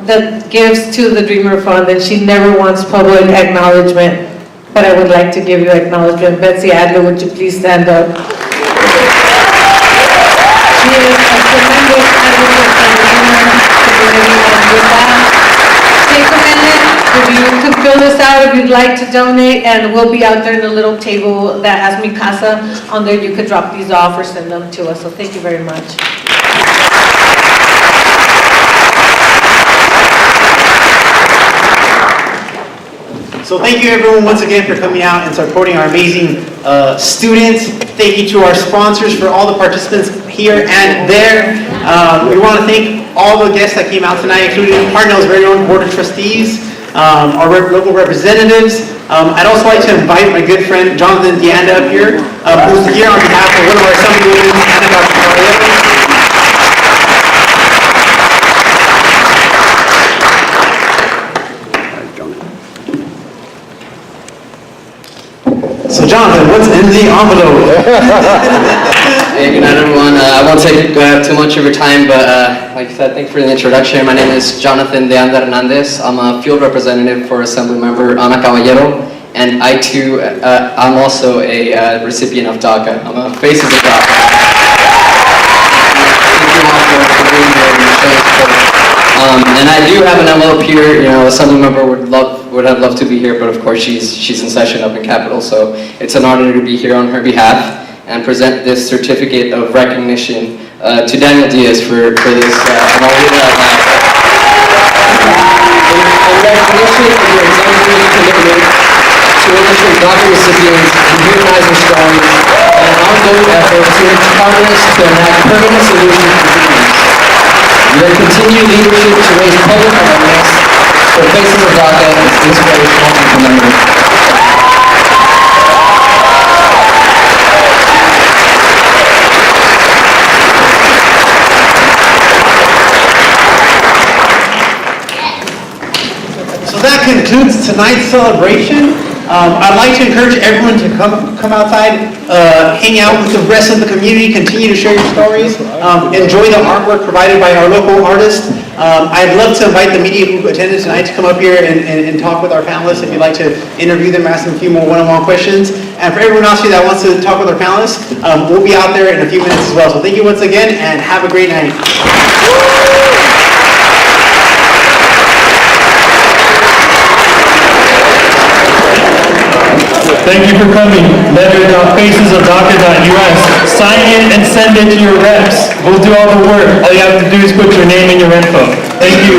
that gives to the Dreamer Fund, and she never wants public acknowledgement, but I would like to give you acknowledgement. Betsy Adler, would you please stand up? She is a tremendous advocate for the community, and with that, take a minute, if you could fill this out if you'd like to donate, and we'll be out there in the little table that has Mi Casa on there. You could drop these off or send them to us, so thank you very much. So thank you everyone once again for coming out and supporting our amazing students. Thank you to our sponsors, for all the participants here and there. We want to thank all the guests that came out tonight, including Hartnell's very own Board of Trustees, our local representatives. I'd also like to invite my good friend Jonathan Deanda up here, who's here on behalf of one of our Assemblywomen, anecdotes. So Jonathan, what's in the envelope? Hey, good night everyone. I won't take too much of your time, but like I said, thanks for the introduction. My name is Jonathan Deanda Hernandez. I'm a field representative for Assembly Member Ana Caballero, and I too, I'm also a recipient of DACA. I'm a Faces of DACA. Thank you all for being here and showing support. And I do have an envelope here. You know, Assembly Member would have loved to be here, but of course she's in session up in Capitol, so it's an honor to be here on her behalf and present this certificate of recognition to Daniel Diaz for this. And I'll read it out loud. In recognition of your exemplary commitment to illustrate DACA recipients and humanizing stories and ongoing efforts to make progress to enact permanent solutions to dreams. Your continued leadership to raise public awareness for Faces of DACA is inspirational and commendable. So that concludes tonight's celebration. I'd like to encourage everyone to come outside, hang out with the rest of the community, continue to share your stories, enjoy the artwork provided by our local artists. I'd love to invite the media who attended tonight to come up here and talk with our panelists if you'd like to interview them, ask them a few more one-on-one questions. And for everyone else here that wants to talk with our panelists, we'll be out there in a few minutes as well. So thank you once again and have a great night. Thank you for coming. Letter.facesofdaca.us. Sign it and send it to your reps. We'll do all the work. All you have to do is put your name and your info. Thank you.